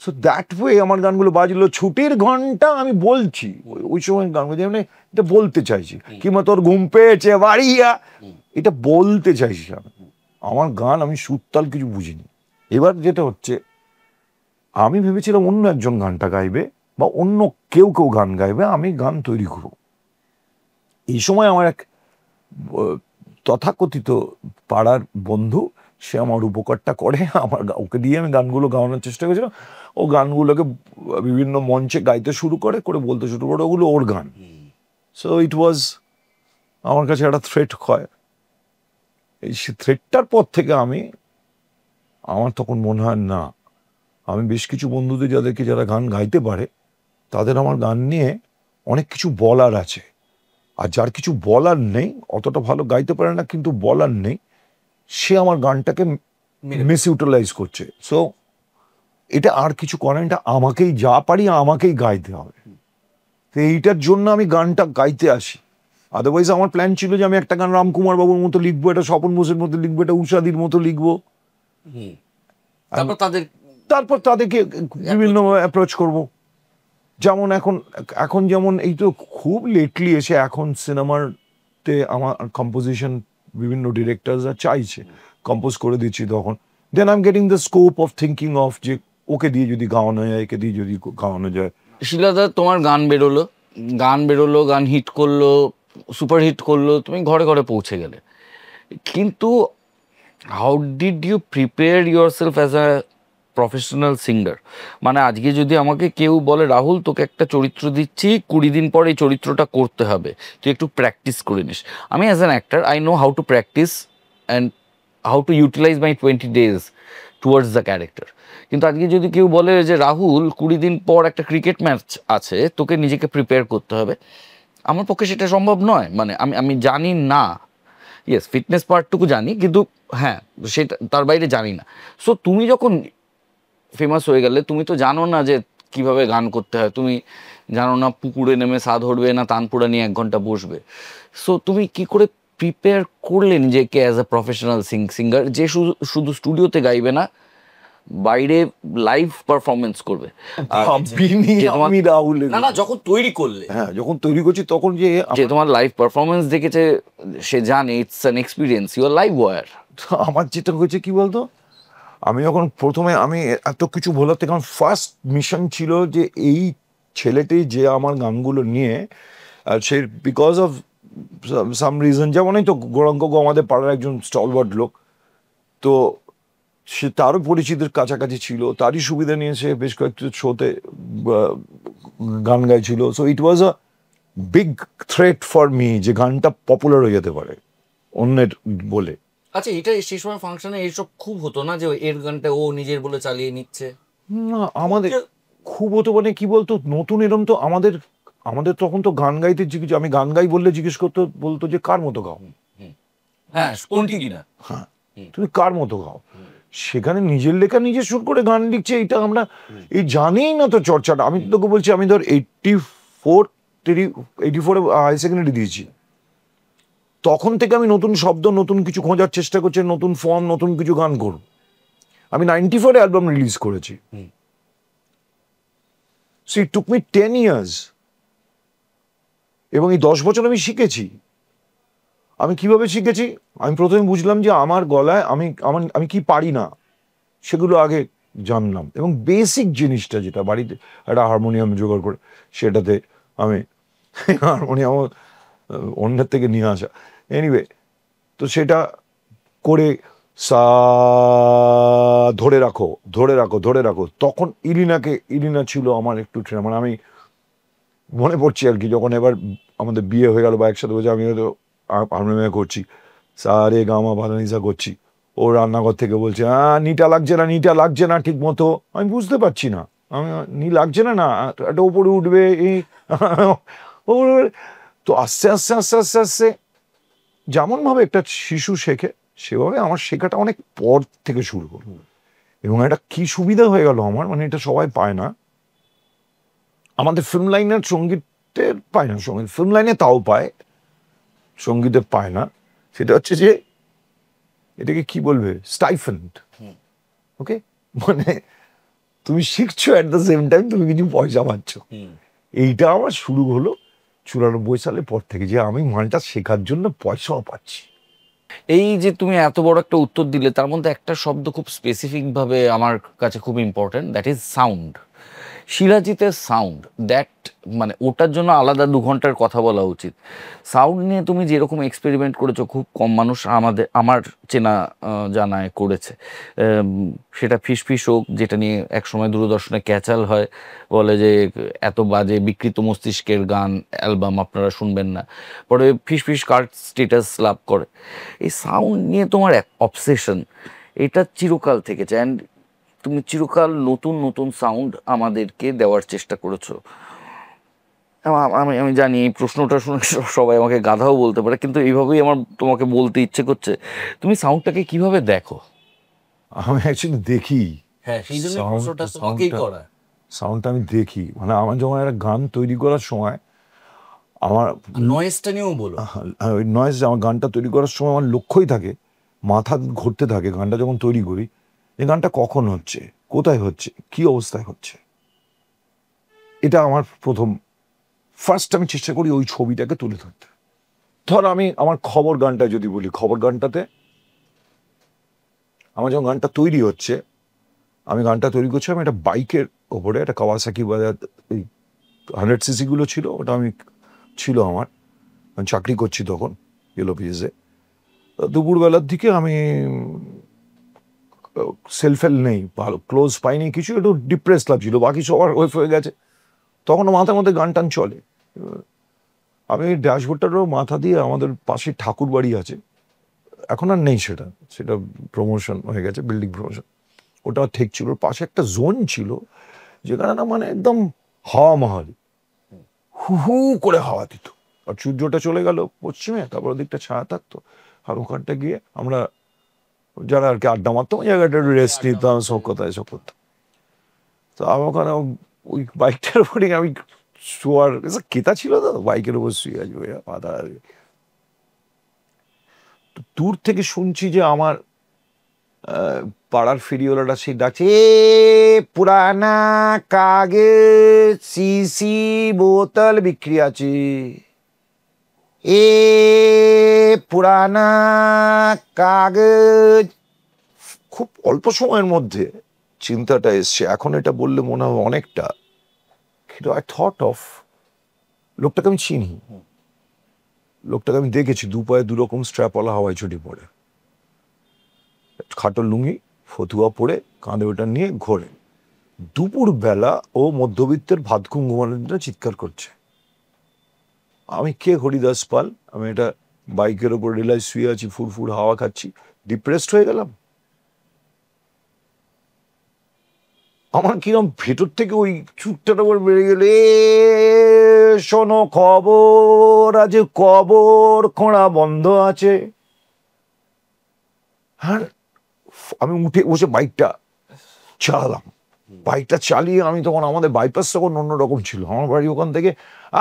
S1: সো দ্যাট ওয়ে আমার গানগুলো বাজলো। ছুটির ঘন্টা আমি বলছি ওই সময় গানগুলো যেমন এটা বলতে চাইছি, কিংবা তোর ঘুম পেয়েছে বাড়িয়া, এটা বলতে চাইছি আমি। আমার গান আমি সুরতাল কিছু বুঝিনি। এবার যেটা হচ্ছে, আমি ভেবেছিলাম অন্য একজন গানটা গাইবে বা অন্য কেউ গান গাইবে, আমি গান তৈরি করব। এই সময় আমার এক তথাকথিত পাড়ার বন্ধু, সে আমার উপকারটা করে, আমার ওকে দিয়ে আমি গানগুলো গাওয়ানোর চেষ্টা করেছিলাম। ও গানগুলোকে বিভিন্ন মঞ্চে গাইতে শুরু করে বলতে শুরু করে ওগুলো ওর গান। সো ইট ওয়াজ আমার কাছে একটা থ্রেট হয়। এই থ্রেটটার পর থেকে আমার তখন মনে হয় না, আমি বেশ কিছু বন্ধুদের যারা গান গাইতে পারে তাদের আমার গান নিয়ে অনেক কিছু বলার আছে। আর যার কিছু বলার নেই, অতটা ভালো গাইতে পারে না কিন্তু বলার নেই, সে আমার গানটাকে মিস ইউটিলাইজ করছে। সো এটা আর কিছু করেন, এটা আমাকেই যা পারি আমাকেই গাইতে হবে। তো এইটার জন্য আমি গানটা গাইতে আসি। আদারওয়াইজ আমার প্ল্যান ছিল যে আমি একটা গান রামকুমার বাবুর মতো লিখবো, এটা স্বপন বোসের মতো লিখবো, এটা উষাদির মতো লিখবো, তারপর তাদেরকে বিভিন্ন অ্যাপ্রোচ করব। যেমন এখন যেমন এই তো খুব লেটলি এসে এখন সিনেমাতে আমার কম্পোজিশন বিভিন্ন ডিরেক্টররা চাইছে, কম্পোজ করে দিচ্ছি, তখন then I am getting the scope of thinking of যে ওকে দিয়ে যদি গাওয়ানো যায়, একে দিয়ে যদি গাওয়ানো যায়।
S2: শিলাদা, তোমার গান বেরোলো, গান হিট করলো, সুপার হিট করলো, তুমি ঘরে ঘরে পৌঁছে গেলে, কিন্তু how did you prepare yourself as a professional singer? মানে আজকে যদি আমাকে কেউ বলে রাহুল তোকে একটা চরিত্র দিচ্ছি, 20 দিন পর এই চরিত্রটা করতে হবে, তুই একটু প্র্যাকটিস করে নিস। আমি as an actor I know how to practice and how to utilise my 20 days towards the character. কিন্তু আজকে যদি কেউ বলে যে রাহুল 20 দিন পর একটা ক্রিকেট ম্যাচ আছে, তোকে নিজেকে প্রিপেয়ার করতে হবে, আমার পক্ষে সেটা সম্ভব নয়। মানে আমি জানি না, ইয়েস ফিটনেস পার্টটুকু জানি, কিন্তু হ্যাঁ সেটা তার বাইরে জানি না। সো তুমি যখন ফেমাস হয়ে গেলে, তুমি তো জানো না যে কিভাবে গান করতে হয়, তুমি জানো না পুকুরে নেমে সা ধরবে না তানপুরা নিয়ে 1 ঘন্টা বসবে। সো তুমি কি করে প্রিপেয়ার করলে নিজেকে অ্যাজ এ প্রফেশনাল সিঙ্গার, যে শুধু স্টুডিওতে গাইবে না, বাইরে লাইভ পারফরমেন্স করবে?
S3: যখন তৈরি করলে,
S1: হ্যাঁ যখন তৈরি করছি তখন যে
S2: তোমার লাইভ পারফরমেন্স দেখেছে, সে জানে it's an experience, you are live wire.
S1: আমার যেটা হয়েছে কি বলতো, আমি যখন প্রথমে আমি এত কিছু বলার থেকে আমার ফার্স্ট মিশন ছিল যে এই ছেলেটি যে আমার গানগুলো নিয়ে, say because of some reason, যেমন এই তো গৌরাঙ্গ আমাদের পাড়ার একজন স্টলওয়ার্ড লোক, তো সে তারও পরিচিতির কাছাকাছি ছিল, তারই সুবিধা নিয়ে সে বেশ কয়েকটি শোতে গান গাইছিল। So it was a big threat for me যে গানটা পপুলার হয়ে যেতে পারে অন্যের বলে।
S3: আচ্ছা, এটা সেই সময় ফাংশনে এইসব খুব হতো না যে এর গানটা ও নিজের বলে চালিয়ে নিচ্ছে?
S1: না, আমাদের খুব হতো, মানে কি বলতো, নতুন এরম তো আমাদের তখন তো গান গাইতে জিজ্ঞেস, আমি গান গাই বললে জিজ্ঞেস করতো, বলতো যে কার মতো গাও,
S3: হ্যাঁ কোনটি কিনা,
S1: হ্যাঁ তুমি কার মতো গাও। সেখানে নিজের লেখা নিজে সুর করে গান লিখছে, এটা আমরা এই জানিই না তো চর্চাটা। আমি তোকে বলছি, আমি ধর 84 হাই সেকেন্ডারি দিয়েছি, তখন থেকে আমি নতুন শব্দ, নতুন কিছু খোঁজার চেষ্টা করছি, নতুন ফর্ম, নতুন কিছু গান করব। আমি 94 অ্যালবাম রিলিজ করেছি। So it took me 10 years, এবং এই 10 বছর আমি শিখেছি। আমি কিভাবে শিখেছি, আমি প্রথমে বুঝলাম যে আমার গলায় আমি কি পারি না, সেগুলো আগে জানলাম, এবং বেসিক জিনিসটা যেটা বাড়িতে একটা হারমোনিয়াম জোগাড় করে, সেটাতে আমি হারমোনিয়াম অন্যের থেকে নিয়ে আসা, এনিওয়ে, তো সেটা করে সা ধরে রাখো ধরে রাখো ধরে রাখো। তখন ইলিনা ছিল আমার একটু ট্রেনার, মানে আমি মনে পড়ছি আর কি, যখন এবার আমাদের বিয়ে হয়ে গেল বা একসাথে বলছি, আমি হয়তো হারমোনিয়ামে করছি, সারে গামা বাদানিসা করছি, ও রান্নাঘর থেকে বলছে নিটা লাগছে না ঠিক মতো। আমি বুঝতে পারছি না, আমি লাগছে না একটা ওপরে উঠবে, তো আস্তে আস্তে যেমনভাবে একটা শিশু শেখে সেভাবে আমার শেখাটা অনেক পর থেকে শুরু হলো। এবং একটা কি সুবিধা হয়ে গেল আমার, মানে এটা সবাই পায় না, আমাদের ফিল্ম লাইনের সঙ্গীতের পায় না, সঙ্গীত ফিল্ম লাইনে তাও পায়, সঙ্গীতে পায় না। সেটা হচ্ছে যে এটাকে কি বলবে, স্টাইফেন্ড। ওকে, মানে তুমি শিখছো অ্যাট দ্য সেম টাইম তুমি কিছু পয়সা পাচ্ছ। এইটা আমার শুরু হলো 94 সালের পর থেকে, যে আমি মালটা শেখার জন্য পয়সাও পাচ্ছি।
S2: এই যে তুমি এত বড় একটা উত্তর দিলে, তার মধ্যে একটা শব্দ খুব স্পেসিফিক ভাবে আমার কাছে খুব ইম্পর্টেন্ট, দ্যাট ইজ সাউন্ড। শিলাজিতের সাউন্ড, দ্যাট মানে ওটার জন্য আলাদা 2 ঘন্টার কথা বলা উচিত। সাউন্ড নিয়ে তুমি যেরকম এক্সপেরিমেন্ট করেছো, খুব কম মানুষ আমার চেনা জানায় করেছে। সেটা ফিস হোক, যেটা নিয়ে একসময় দূরদর্শনে ক্যাচাল হয়, বলে যে এত বাজে বিকৃত মস্তিষ্কের গান অ্যালবাম আপনারা শুনবেন না, পরে ফিস কার্ড স্টেটাস লাভ করে। এই সাউন্ড নিয়ে তোমার অবসেশন, এটা চিরকাল থেকেছে, অ্যান্ড তুমি চিরকাল নতুন নতুন সাউন্ড আমাদেরকে দেওয়ার চেষ্টা করেছো। আমি জানি এই প্রশ্নটা শুনে সবাই আমাকে গাধাও বলতে পারে, কিন্তু এইভাবেই আমার তোমাকে বলতে ইচ্ছে করছে, তুমি সাউন্ডটাকে কিভাবে দেখো?
S1: আমি অ্যাকচুয়ালি দেখি,
S3: হ্যাঁ, সেই জন্য প্রশ্নটা তোমাকেই করা।
S1: সাউন্ডটা আমি দেখি, মানে আমার যখন একটা গান তৈরি করার সময় আমার
S3: নয়েজটা নিয়েও বলো।
S1: ওই নয়েজ, আমার গানটা তৈরি করার সময় আমার লক্ষ্যই থাকে, মাথা ঘুরতে থাকে গানটা যখন তৈরি করি, এই গানটা কখন হচ্ছে, কোথায় হচ্ছে, কি অবস্থায় হচ্ছে। এটা আমার ফার্স্ট আমি চেষ্টা করি ওই ছবিটাকে তুলে ধরতে। ধর আমি আমার খবর গানটা যদি বলি, খবর গানটাতে আমার যখন গানটা তৈরি হচ্ছে, আমি গানটা তৈরি করছি আমি একটা বাইকের ওপরে, একটা কাওয়াসাকি বাজার, এই 100cc গুলো ছিল, ওটা ছিল আমার, আমি চাকরি করছি তখন ইয়েলো পিএসে। দুপুরবেলার দিকে আমি সেলফেল নেই, ভালো ক্লোজ পাইনি, কিছু একটু ডিপ্রেস লাগছিল, বাকি সবার ওয়েফ হয়ে গেছে, তখন মাথার মধ্যে গান টান চলে। আমি ড্যাশবোর্ডটারও মাথা দিয়ে, আমাদের পাশে ঠাকুর বাড়ি আছে, এখন আর নেই, সেটা প্রমোশন হয়ে গেছে, বিল্ডিং প্রমোশন, ওটা ঠিক ছিল। পাশে একটা জোন ছিল যেখানে না মানে একদম হাওয়া মহল, হু হু করে হাওয়া দিত, আর সূর্যটা চলে গেল পশ্চিমে, তারপর ওদিকটা ছায়া থাকতো, আর ওখানটা গিয়ে আমরা যারা আর কি আড্ডা মারতাম, ওই জায়গাটা একটু রেস্ট নিতাম, সব কথা এসব করতাম। তো আমি ওখানে ওই বাইকটার উপরে আমি শোয়ার কেতা ছিল, তো বাইকের উপর শুয়ে আছি, মাথা দূর থেকে শুনছি যে আমার পাড়ার ফেরিওয়ালাটা সে ডাকছে, এ পুরানা কাগজ সিসি বোতল বিক্রি আছে, এ পুরানা কাগজ। খুব অল্প সময়ের মধ্যে চিন্তাটা এসছে, এখন এটা বললে মনে হবে অনেকটা, কিন্তু আই থট অফ, লোকটাকে আমি চিনি, লোকটাকে আমি দেখেছি, 2 পায়ে 2 রকম স্ট্র্যাপওয়ালা হাওয়াই চটি পরে, খাটো লুঙ্গি ফতুয়া পরে, কাঁধে ওটা নিয়ে ঘোরে, দুপুরবেলা ও মধ্যবিত্তের ভাত ঘুম ঘুমানোর জন্য চিৎকার করছে। আমি কে, হরিদাস পাল, আমি এটা বাইকের ওপর রিলাইজ শুয়ে আছি, ফুরফুর হাওয়া খাচ্ছি, ডিপ্রেসড হয়ে গেলাম। আমার কিরম ভেতর থেকে ওই চুপটার ওপর বেড়ে গেল, এ শোনো খবর, আজ কবর খোঁড়া বন্ধ আছে। হ্যাঁ, আমি উঠে বসে বাইকটা চালালাম, বাইকটা চালিয়ে আমি তখন, আমাদের বাইপাস তখন অন্যরকম ছিল, আমার বাড়ি ওখান থেকে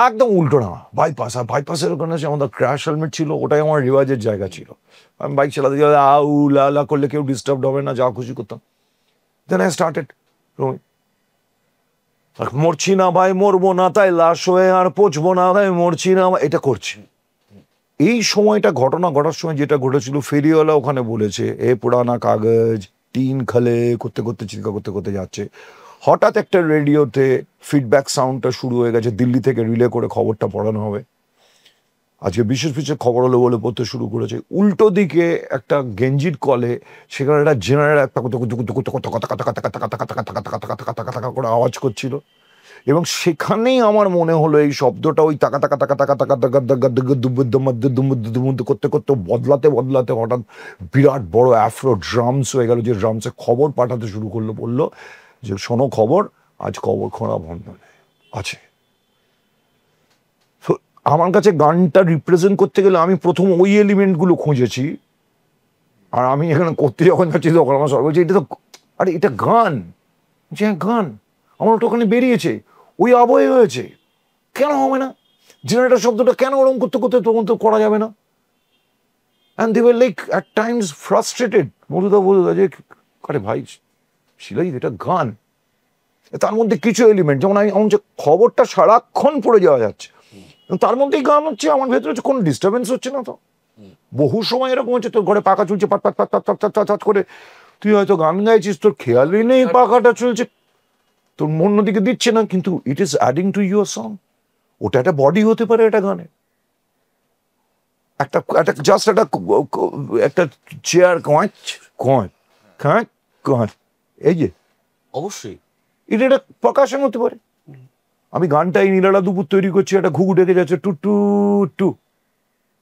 S1: একদম উল্টো না বাইপাস, আর বাইপাসের ওখানে আমাদের ক্র্যাশ হেলমেট ছিল, ওটাই আমার রিওয়াজের জায়গা ছিল। আমি বাইক চালাতে গেলে আউ লা করলে কেউ ডিস্টার্ব হবে না, যা খুশি করতাম। দেন আই স্টার্টেড, মরছি না ভাই, মরবো না তাই লাশ হয়ে আর পচবো না তাই মরছি না, এটা করছি। এই সময়টা ঘটনা ঘটার সময় যেটা ঘটেছিল, ফেরিওয়ালা ওখানে বলেছে, এ পুরানা কাগজ টিন খালে করতে করতে চিৎকার করতে করতে যাচ্ছে, হঠাৎ একটা রেডিওতে ফিডব্যাক সাউন্ডটা শুরু হয়ে গেছে, দিল্লি থেকে রিলে করে খবরটা পড়ানো হবে, আজকে বিশেষ খবর হলো বলে পড়তে শুরু করেছে। উল্টো দিকে একটা গেঞ্জির কলে, সেখানে একটা জেনারেল একটা করে আওয়াজ করছিল, এবং সেখানেই আমার মনে হলো এই শব্দটা ওই টাকা টাকা টাকা টাকা টাকা টাকা করতে করতে বদলাতে বদলাতে হঠাৎ বিরাট বড় অ্যাফ্রো ড্রামস হয়ে গেল, যে ড্রামসে খবর পাঠাতে শুরু করলো, বললো যে শোনো খবর, আজ কবর খোঁড়া বন্ধ আছে। আমার কাছে গানটা রিপ্রেজেন্ট করতে গেলে আমি প্রথম ওই এলিমেন্টগুলো খুঁজেছি, আর আমি এখানে করতে যখন যাচ্ছি তখন আমার সবাই বলছে এটা তো, আরে এটা গান, যে গান আমার ওটা ওখানে বেরিয়েছে, ওই আবহে হয়েছে, কেন হবে না? জেনারেটর শব্দটা কেন ওরকম করতে করতে তখন তো করা যাবে না? And they were like at times frustrated, বলুদা যে আরে ভাই শিলাজিৎ এটা গান, তার মধ্যে কিছু এলিমেন্ট, যেমন আমি যে খবরটা সারাক্ষণ পড়ে যাওয়া যাচ্ছে, তার মধ্যেই গান হচ্ছে, আমার ভেতরে হচ্ছে কোনো ডিস্টার্বেন্স হচ্ছে না তো। বহু সময় এরকম হচ্ছে, তোর ঘরে পাখা চলছে পাট পাট পাট পাট পাট পাট পাট করে, তুই হয়তো গান গাইছিস, তোর খেয়ালই নেই পাখাটা চলছে, তোর মন দিকে দিচ্ছে না, কিন্তু it is adding to your song. ওটা একটা বডি হতে পারে একটা গানে, একটা একটা জাস্ট একটা চেয়ার কয় কয় কয় কয়, এই যে
S3: অবশ্যই
S1: এটা একটা প্রকাশন হতে পারে। আমি গানটা এই নীলালা দুপুর তৈরি করছি, একটা ঘুঘু ডেকে যাচ্ছে টু টু টু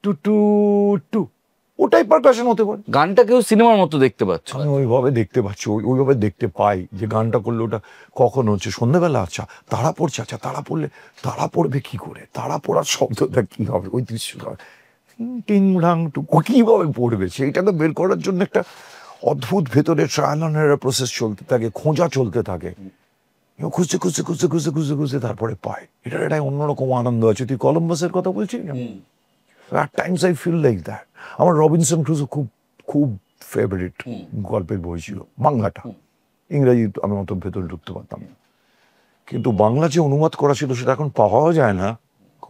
S1: টু টু টু, ওটাই প্রকাশন হতে পারে।
S2: গানটা কেউ সিনেমার মতো দেখতে পাচ্ছে,
S1: আমি ওইভাবে দেখতে পাচ্ছি, ওইভাবে দেখতে পাই যে গানটা করলে ওটা কখন হচ্ছে, সন্ধ্যেবেলা, আচ্ছা তারা পড়ছে, আচ্ছা তারা পড়লে তারা পড়বে কি করে, তারা পড়ার শব্দটা কি হবে, ওই দৃশ্যটা টিং ঢাং টু কিভাবে পড়বে, সেইটাকে বের করার জন্য একটা অদ্ভুত ভেতরে ট্রায়াল অ্যান্ড এরর প্রসেস চলতে থাকে, খোঁজা চলতে থাকে, খুঁজতে খুঁজতে খুঁজতে খুঁজতে খুঁজতে খুঁজতে তারপরে পায়। এটার একটা অন্যরকম আনন্দ আছে। তুই কলম্বাসের কথা বলছিস না, at times I feel like that. আমার রবিনসন ক্রুজো খুব খুব ফেভারিট গল্পের বই ছিল, বাংলাটা, ইংরাজি আমি অত ভেতরে ঢুকতে পারতাম না, কিন্তু বাংলা যে অনুবাদ করা ছিল সেটা এখন পাওয়াও যায় না,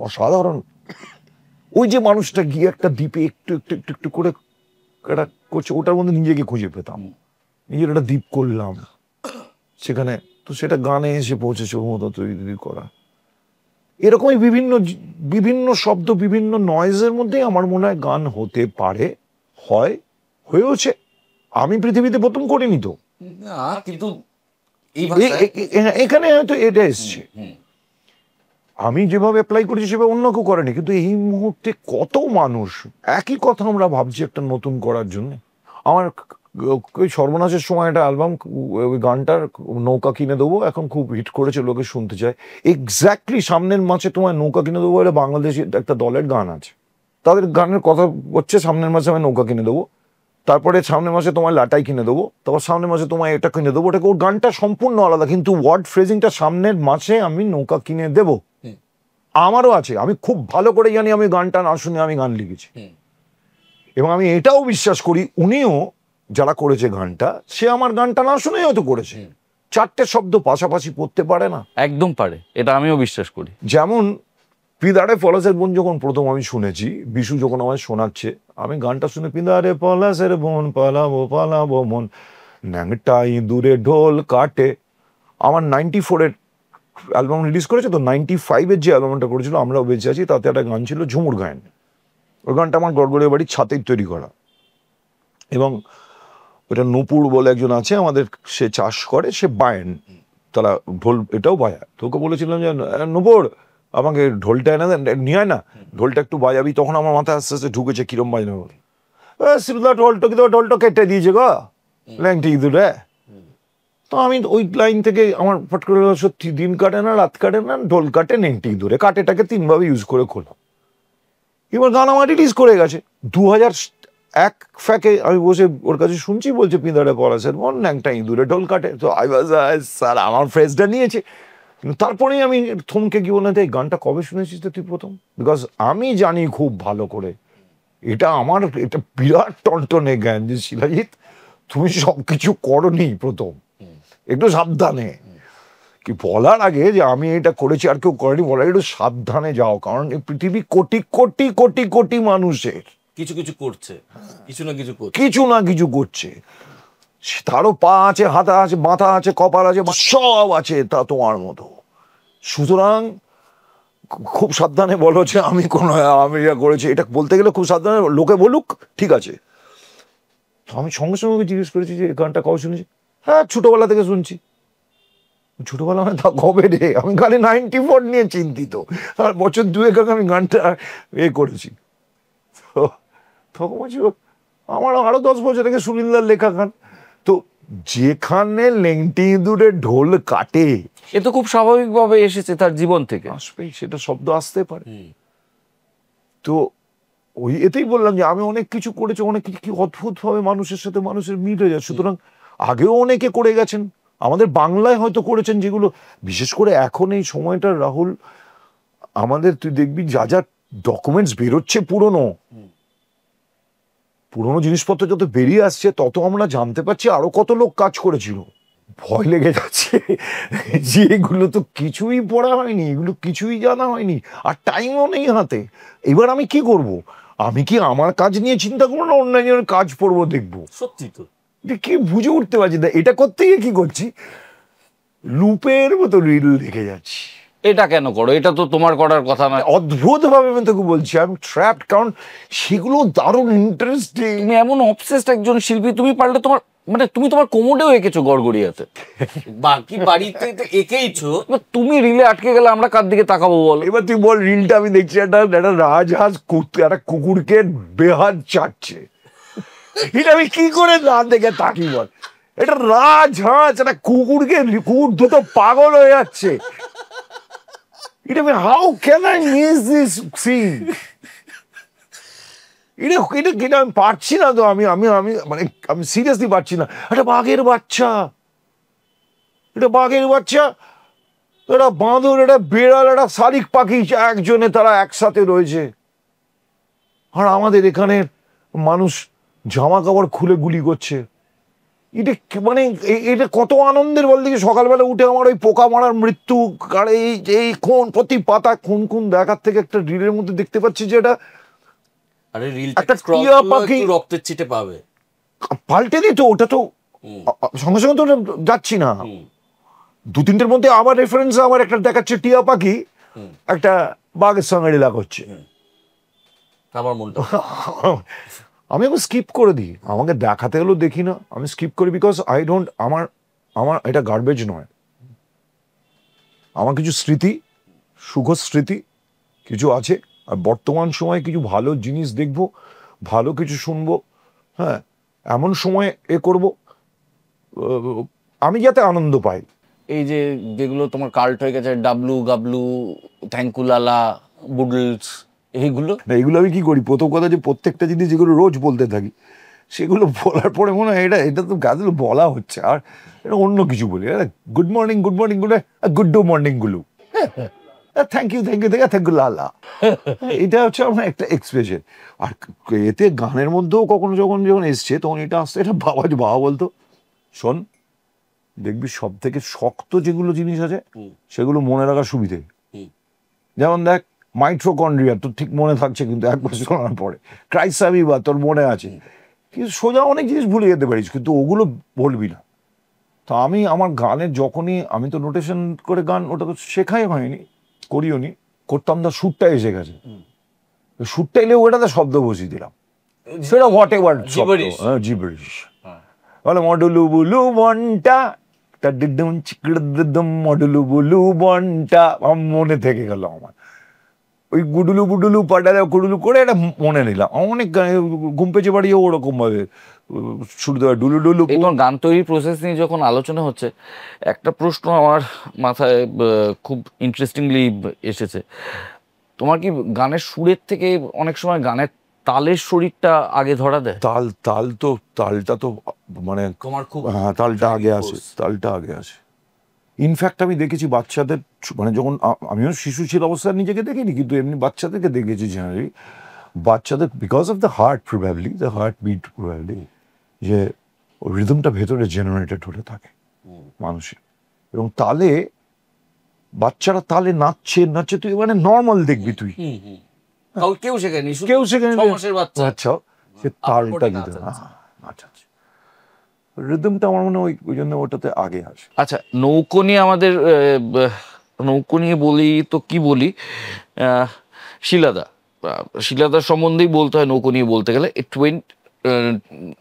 S1: অসাধারণ। ওই যে মানুষটা গিয়ে একটা দ্বীপে একটু একটু একটু একটু করে একটা করছে, ওটার মধ্যে নিজেকে খুঁজে পেতাম, নিজের একটা দ্বীপ করলাম সেখানে, তো সেটা গানে এসে পৌঁছেছে ওর মতো তৈরি করা। এরকমই বিভিন্ন বিভিন্ন শব্দ, বিভিন্ন নয়েজের মধ্যেই আমার মনে হয় গান হতে পারে, হয়, হয়েওছে। আমি পৃথিবীতে প্রথম করিনি তো,
S3: না, কিন্তু
S1: এখানে হয়তো এটা এসছে, আমি যেভাবে অ্যাপ্লাই করেছি সেভাবে অন্য কেউ করেনি, কিন্তু এই মুহূর্তে কত মানুষ একই কথা আমরা ভাবছি একটা নতুন করার জন্য। আমার ওই সর্বনাশের সময় একটা অ্যালবাম, ওই গানটার নৌকা কিনে দেবো, এখন খুব হিট করেছে, লোকে শুনতে চায়। এক্স্যাক্টলি সামনের মাসে তোমায় নৌকা কিনে দেবো বলে বাংলাদেশে একটা দলের গান আছে, তাদের গানের কথা হচ্ছে সামনের মাসে আমি নৌকা কিনে দেবো, তারপরে সামনের মাসে তোমায় লাটাই কিনে দেবো, তারপর সামনের মাসে তোমায় এটা কিনে দেবো, ওটাকে, ওর গানটা সম্পূর্ণ আলাদা, কিন্তু ওয়ার্ড ফ্রেজিংটা সামনের মাসে আমি নৌকা কিনে দেবো। আমারও আছে, আমি খুব ভালো করে জানি আমি গানটা না শুনে আমি গান লিখেছি, এবং আমি এটাও বিশ্বাস করি উনিও যারা করেছে গানটা, সে আমার গানটা না শুনেই হয়তো করেছে। চারটে শব্দ পাশাপাশি পড়তে পারে না,
S2: একদম পারে, এটা আমিও বিশ্বাস করি।
S1: যেমন পিদারে পলাশের বোন যখন প্রথম আমি শুনেছি, বিশু যখন আমায় শোনাচ্ছে, আমি গানটা শুনে পিদারে পলাশের বোন পালাবো পালাবো মন ন্যাংটাই দূরে ঢোল কাটে, আমার 94-এর অ্যালবাম রিলিজ করেছে তো, 95-এর যে অ্যালবামটা করেছিল আমরাও বেঁচে আছি, তাতে একটা গান ছিল ঝুমুর গায়ন। ওই গানটা আমার গড়গড়িয়া বাড়ির ছাতেই তৈরি করা, এবং ওটা নূপুর বলে একজন আছে আমাদের, সে চাষ করে, সে বায়েন, তারা ঢোল এটাও বাজা। তোকে বলেছিলাম যে নূপুর আমাকে ঢোলটা এনে দেন, নিয়ে আয় না, ঢোলটা একটু বাজাবি, তখন আমার মাথায় আস্তে আস্তে ঢুকেছে কিরম বাজানো, শিবদা ঢোলটা কিন্তু ঢোলটা কেটে দিয়েছে গো ল্যাংটি দূরে। তো আমি ওই লাইন থেকে আমার ফট করে সত্যি দিন কাটে না, রাত কাটে না, ঢোল কাটে নেংটি দূরে, কাটেটাকে 3 ভাবে ইউজ করে খোলা। এবার গান আমার রিলিজ করে গেছে 2001 ফ্যাকে, আমি বসে ওর কাছে শুনছি, বলছে পিঁদারে পলাশের বোন ন্যাংটা ইঁদুরে ঢোল কাটে, তো আই ওয়াজ স্যার আমার ফ্রেজটা নিয়েছে, কিন্তু তারপরেই আমি থমকে কি বললাম, এই গানটা কবে শুনেছিস তো তুই প্রথম? বিকজ আমি জানি খুব ভালো করে এটা আমার, এটা বিরাট টনটনে জ্ঞান যে শিলাজিৎ তুমি সবকিছু করনি প্রথম, একটু সাবধানে, কি বলার আগে যে আমি এটা করেছি আর কেউ করেনি বলার, একটু সাবধানে যাও, কারণ এই পৃথিবী কোটি কোটি কোটি কোটি মানুষের
S3: কিছু কিছু করছে, কিছু না কিছু করছে,
S1: কিছু না কিছু করছে, তারও পা আছে, হাতা আছে, মাথা আছে, কপাল আছে, সব আছে তা তোমার মতো। সুতরাং খুব সাবধানে বলো যে আমি আমি এটা করেছি, এটা বলতে গেলে খুব সাবধানে, লোকে বলুক ঠিক আছে। তো আমি সঙ্গে সঙ্গে জিজ্ঞেস করেছি যে গানটা কবে শুনেছি, হ্যাঁ ছোটবেলা থেকে শুনছি। ছোটবেলা মানে তা কবে রে, আমি খালি 94 নিয়ে চিন্তিত, আর বছর 2 আগে আমি গানটা করেছি। তো তখন বলছি আমার আরো 10 বছর থেকে সুনীলদার লেখা গান। তো যেখানে লেংটি ইঁদুরে ঢোল কাটে,
S2: এ তো খুব স্বাভাবিকভাবে এসেছে তার জীবন থেকে।
S1: আসবেই, সেটা শব্দ আসতে পারে, তো ওই এতেই বললাম যে আমি অনেক কিছু করেছি, অনেক কিছু কি অদ্ভুতভাবে মানুষের সাথে মানুষের মিল হয়ে যায়। সুতরাং আগেও অনেকে করে গেছেন, আমাদের বাংলায় হয়তো করেছেন, যেগুলো বিশেষ করে এখন এই সময়টা রাহুল আমাদের তুই দেখবি যা যা ডকুমেন্টস বেরোচ্ছে পুরনো জিনিসপত্র যত বেরিয়ে আসছে তত আমরা জানতে পারছি আরো কত লোক কাজ করেছিল। ভয় লেগে যাচ্ছে যে এগুলো তো কিছুই পড়া হয়নি, এগুলো কিছুই জানা হয়নি, আর টাইমও নেই হাতে। এবার আমি কি করব? আমি কি আমার কাজ নিয়ে চিন্তা করবো না অন্যান্যের কাজ পড়বো দেখবো?
S3: সত্যি তো
S1: কি বুঝে উঠতে পারছি না এটা করতে গিয়ে কি করছি, লুপের মতো রিল দেখে যাচ্ছি।
S2: এটা কেন করো? এটা তো তোমার করার কথা না।
S1: অদ্ভুত ভাবে আমি তোকে বলছি আমি ট্র্যাপড, কারণ সেগুলো দারুণ ইন্টারেস্টিং।
S2: তুমি এমন অবসেসড একজন শিল্পী, তুমি পারলে তোমার মানে তুমি তোমার কোমরেও এঁকেছো গড়গড়িয়াতে,
S3: বাকি বাড়িতে তো একেইছো।
S2: এবার তুমি রিলে আটকে গেলে আমরা কার দিকে তাকাবো বল?
S1: এবার তুই বল, রিলটা আমি দেখছি একটা রাজহাঁস একটা কুকুরকে বেহাত চাটছে, এটা আমি কি করে না দেখে তাকি বল? এটা রাজহাঁস একটা কুকুর দুটো পাগল হয়ে যাচ্ছে, এটা আমি how can I miss this scene? এটা আমি পারছি না তো, আমি আমি আমি মানে আমি সিরিয়াসলি পারছি না। এটা বাঘের বাচ্চা, এটা বাঁদর, এটা বেড়াল, এটা শালিক পাখি, একজনে তারা একসাথে রয়েছে। আর আমাদের এখানে মানুষ জামা কাপড় খুলে গুলি করছে। এটা মানে এটা কত আনন্দের বল দেখি। সকালবেলা উঠে আমার ওই পোকা মারার মৃত্যু আর এই খুন, প্রতি পাতা খুন দেখার থেকে একটা রিলের মধ্যে দেখতে পাচ্ছি যে এটা
S3: আরে রিলটা
S1: একটা
S3: স্ক্রল
S1: টিয়া
S3: করলে
S1: পাখি
S3: একটু রক্তের ছিটে পাবে,
S1: পাল্টে দিত। ওটা তো সঙ্গে সঙ্গে তো যাচ্ছি না, 2-3টের মধ্যে আবার রেফারেন্স আমার একটা দেখাচ্ছে টিয়া পাখি একটা বাঘের সঙ্গে রিলা করছে।
S3: আমার মনটা
S1: আমি এখন স্কিপ করে দিই, আমাকে দেখাতে হলেও দেখি না, আমি স্কিপ করি, বিকজ আই ডোন্ট, আমার এটা গার্বেজ নয়। আমার কিছু স্মৃতি, সুখ স্মৃতি কিছু আছে, আর বর্তমান সময়ে কিছু ভালো জিনিস দেখবো, ভালো কিছু শুনবো, হ্যাঁ এমন সময় করব আমি যাতে আনন্দ পাই।
S2: এই যে যেগুলো তোমার কাল্ট হয়ে গেছে, ডাবলু গাবলু, থ্যাঙ্কুলালা, বুডলস, এইগুলো
S1: না এগুলো আমি কি করি, প্রথম কথা যে প্রত্যেকটা জিনিস যেগুলো রোজ বলতে থাকি সেগুলো বলার পরে মনে হয় এটা তো গাছগুলো বলা হচ্ছে, আর এটা অন্য কিছু বলি। গুড মর্নিং গুড মর্নিং গুলো, থ্যাংক ইউ থ্যাংক ইউ লালা, এটা হচ্ছে আমার একটা এক্সপ্রেশন। আর এতে গানের মধ্যেও কখনো যখন এসছে তখন এটা আসছে, এটা বাবা বলতো শোন দেখবি সব থেকে শক্ত যেগুলো জিনিস আছে সেগুলো মনে রাখার সুবিধে। যেমন দেখ মাইট্রোকন্ড্রিয়া তোর ঠিক মনে থাকছে কিন্তু 1 বছর শোনার পরে, ক্রাইসাবিবা তোর মনে আছে, কিন্তু সোজা অনেক জিনিস ভুলে যেতে পারিস, কিন্তু ওগুলো বলবি না। তো আমি আমার গানের যখনই আমি তো নোটেশন করে গান ওটা তো শেখাই হয়নি, করিও নি, করতাম না, সুরটা এসে গেছে, সুরটা এলে ওটাতে শব্দ বসিয়ে দিলাম, সেটা হোয়াট এভার জিবরিশ, বলে মডুলু বুলু বনটা মডুলু বুলু বনটা মনে থেকে গেল আমার, ওই গুডুলু বুডুলু পাটালে কুডুলু করে এটা মনে নিলাম। অনেক ঘুম পেঁচে বাড়িও ওরকম ভাবে শুরু দেওয়া ডুলু ডুলু।
S2: এখন গান তৈরির প্রসেস নিয়ে যখন আলোচনা হচ্ছে, একটা প্রশ্ন আমার মাথায় খুব ইন্টারেস্টিংলি এসেছে। তোমার কি গানের সুরের থেকে অনেক সময় গানের তালের শরীরটা আগে ধরা দেয়?
S1: তালটা তো মানে
S3: তোমার খুব
S1: হ্যাঁ তালটা আগে আসে। ইনফ্যাক্ট আমি দেখেছি বাচ্চাদের, মানে যখন আমিও শিশুশীল অবস্থায় নিজেকে দেখিনি, কিন্তু এমনি বাচ্চাদেরকে দেখেছি জেনারেলি, বাচ্চাদের because of the heart probably, the heart beat probably, যে রিদমটা ভেতরে জেনারেটেড হতে থাকে মানুষের, এবং তালে বাচ্চারা তালে নাচছে তুই মানে নর্মাল দেখবি তুই,
S3: কেউ শেখেনি,
S1: কেউ সেখানে
S3: 6 মাসের বাচ্চা
S1: সে তালটা দিতে আচ্ছা রিদমটা আমার মনে হয় ওই জন্য ওটাতে আগে আসে।
S2: আচ্ছা, নৌকো নিয়ে আমাদের নৌকো নিয়ে বলি তো কি বলি, শিলাদার সম্বন্ধেই বলতে হয় নৌকো নিয়ে বলতে গেলে।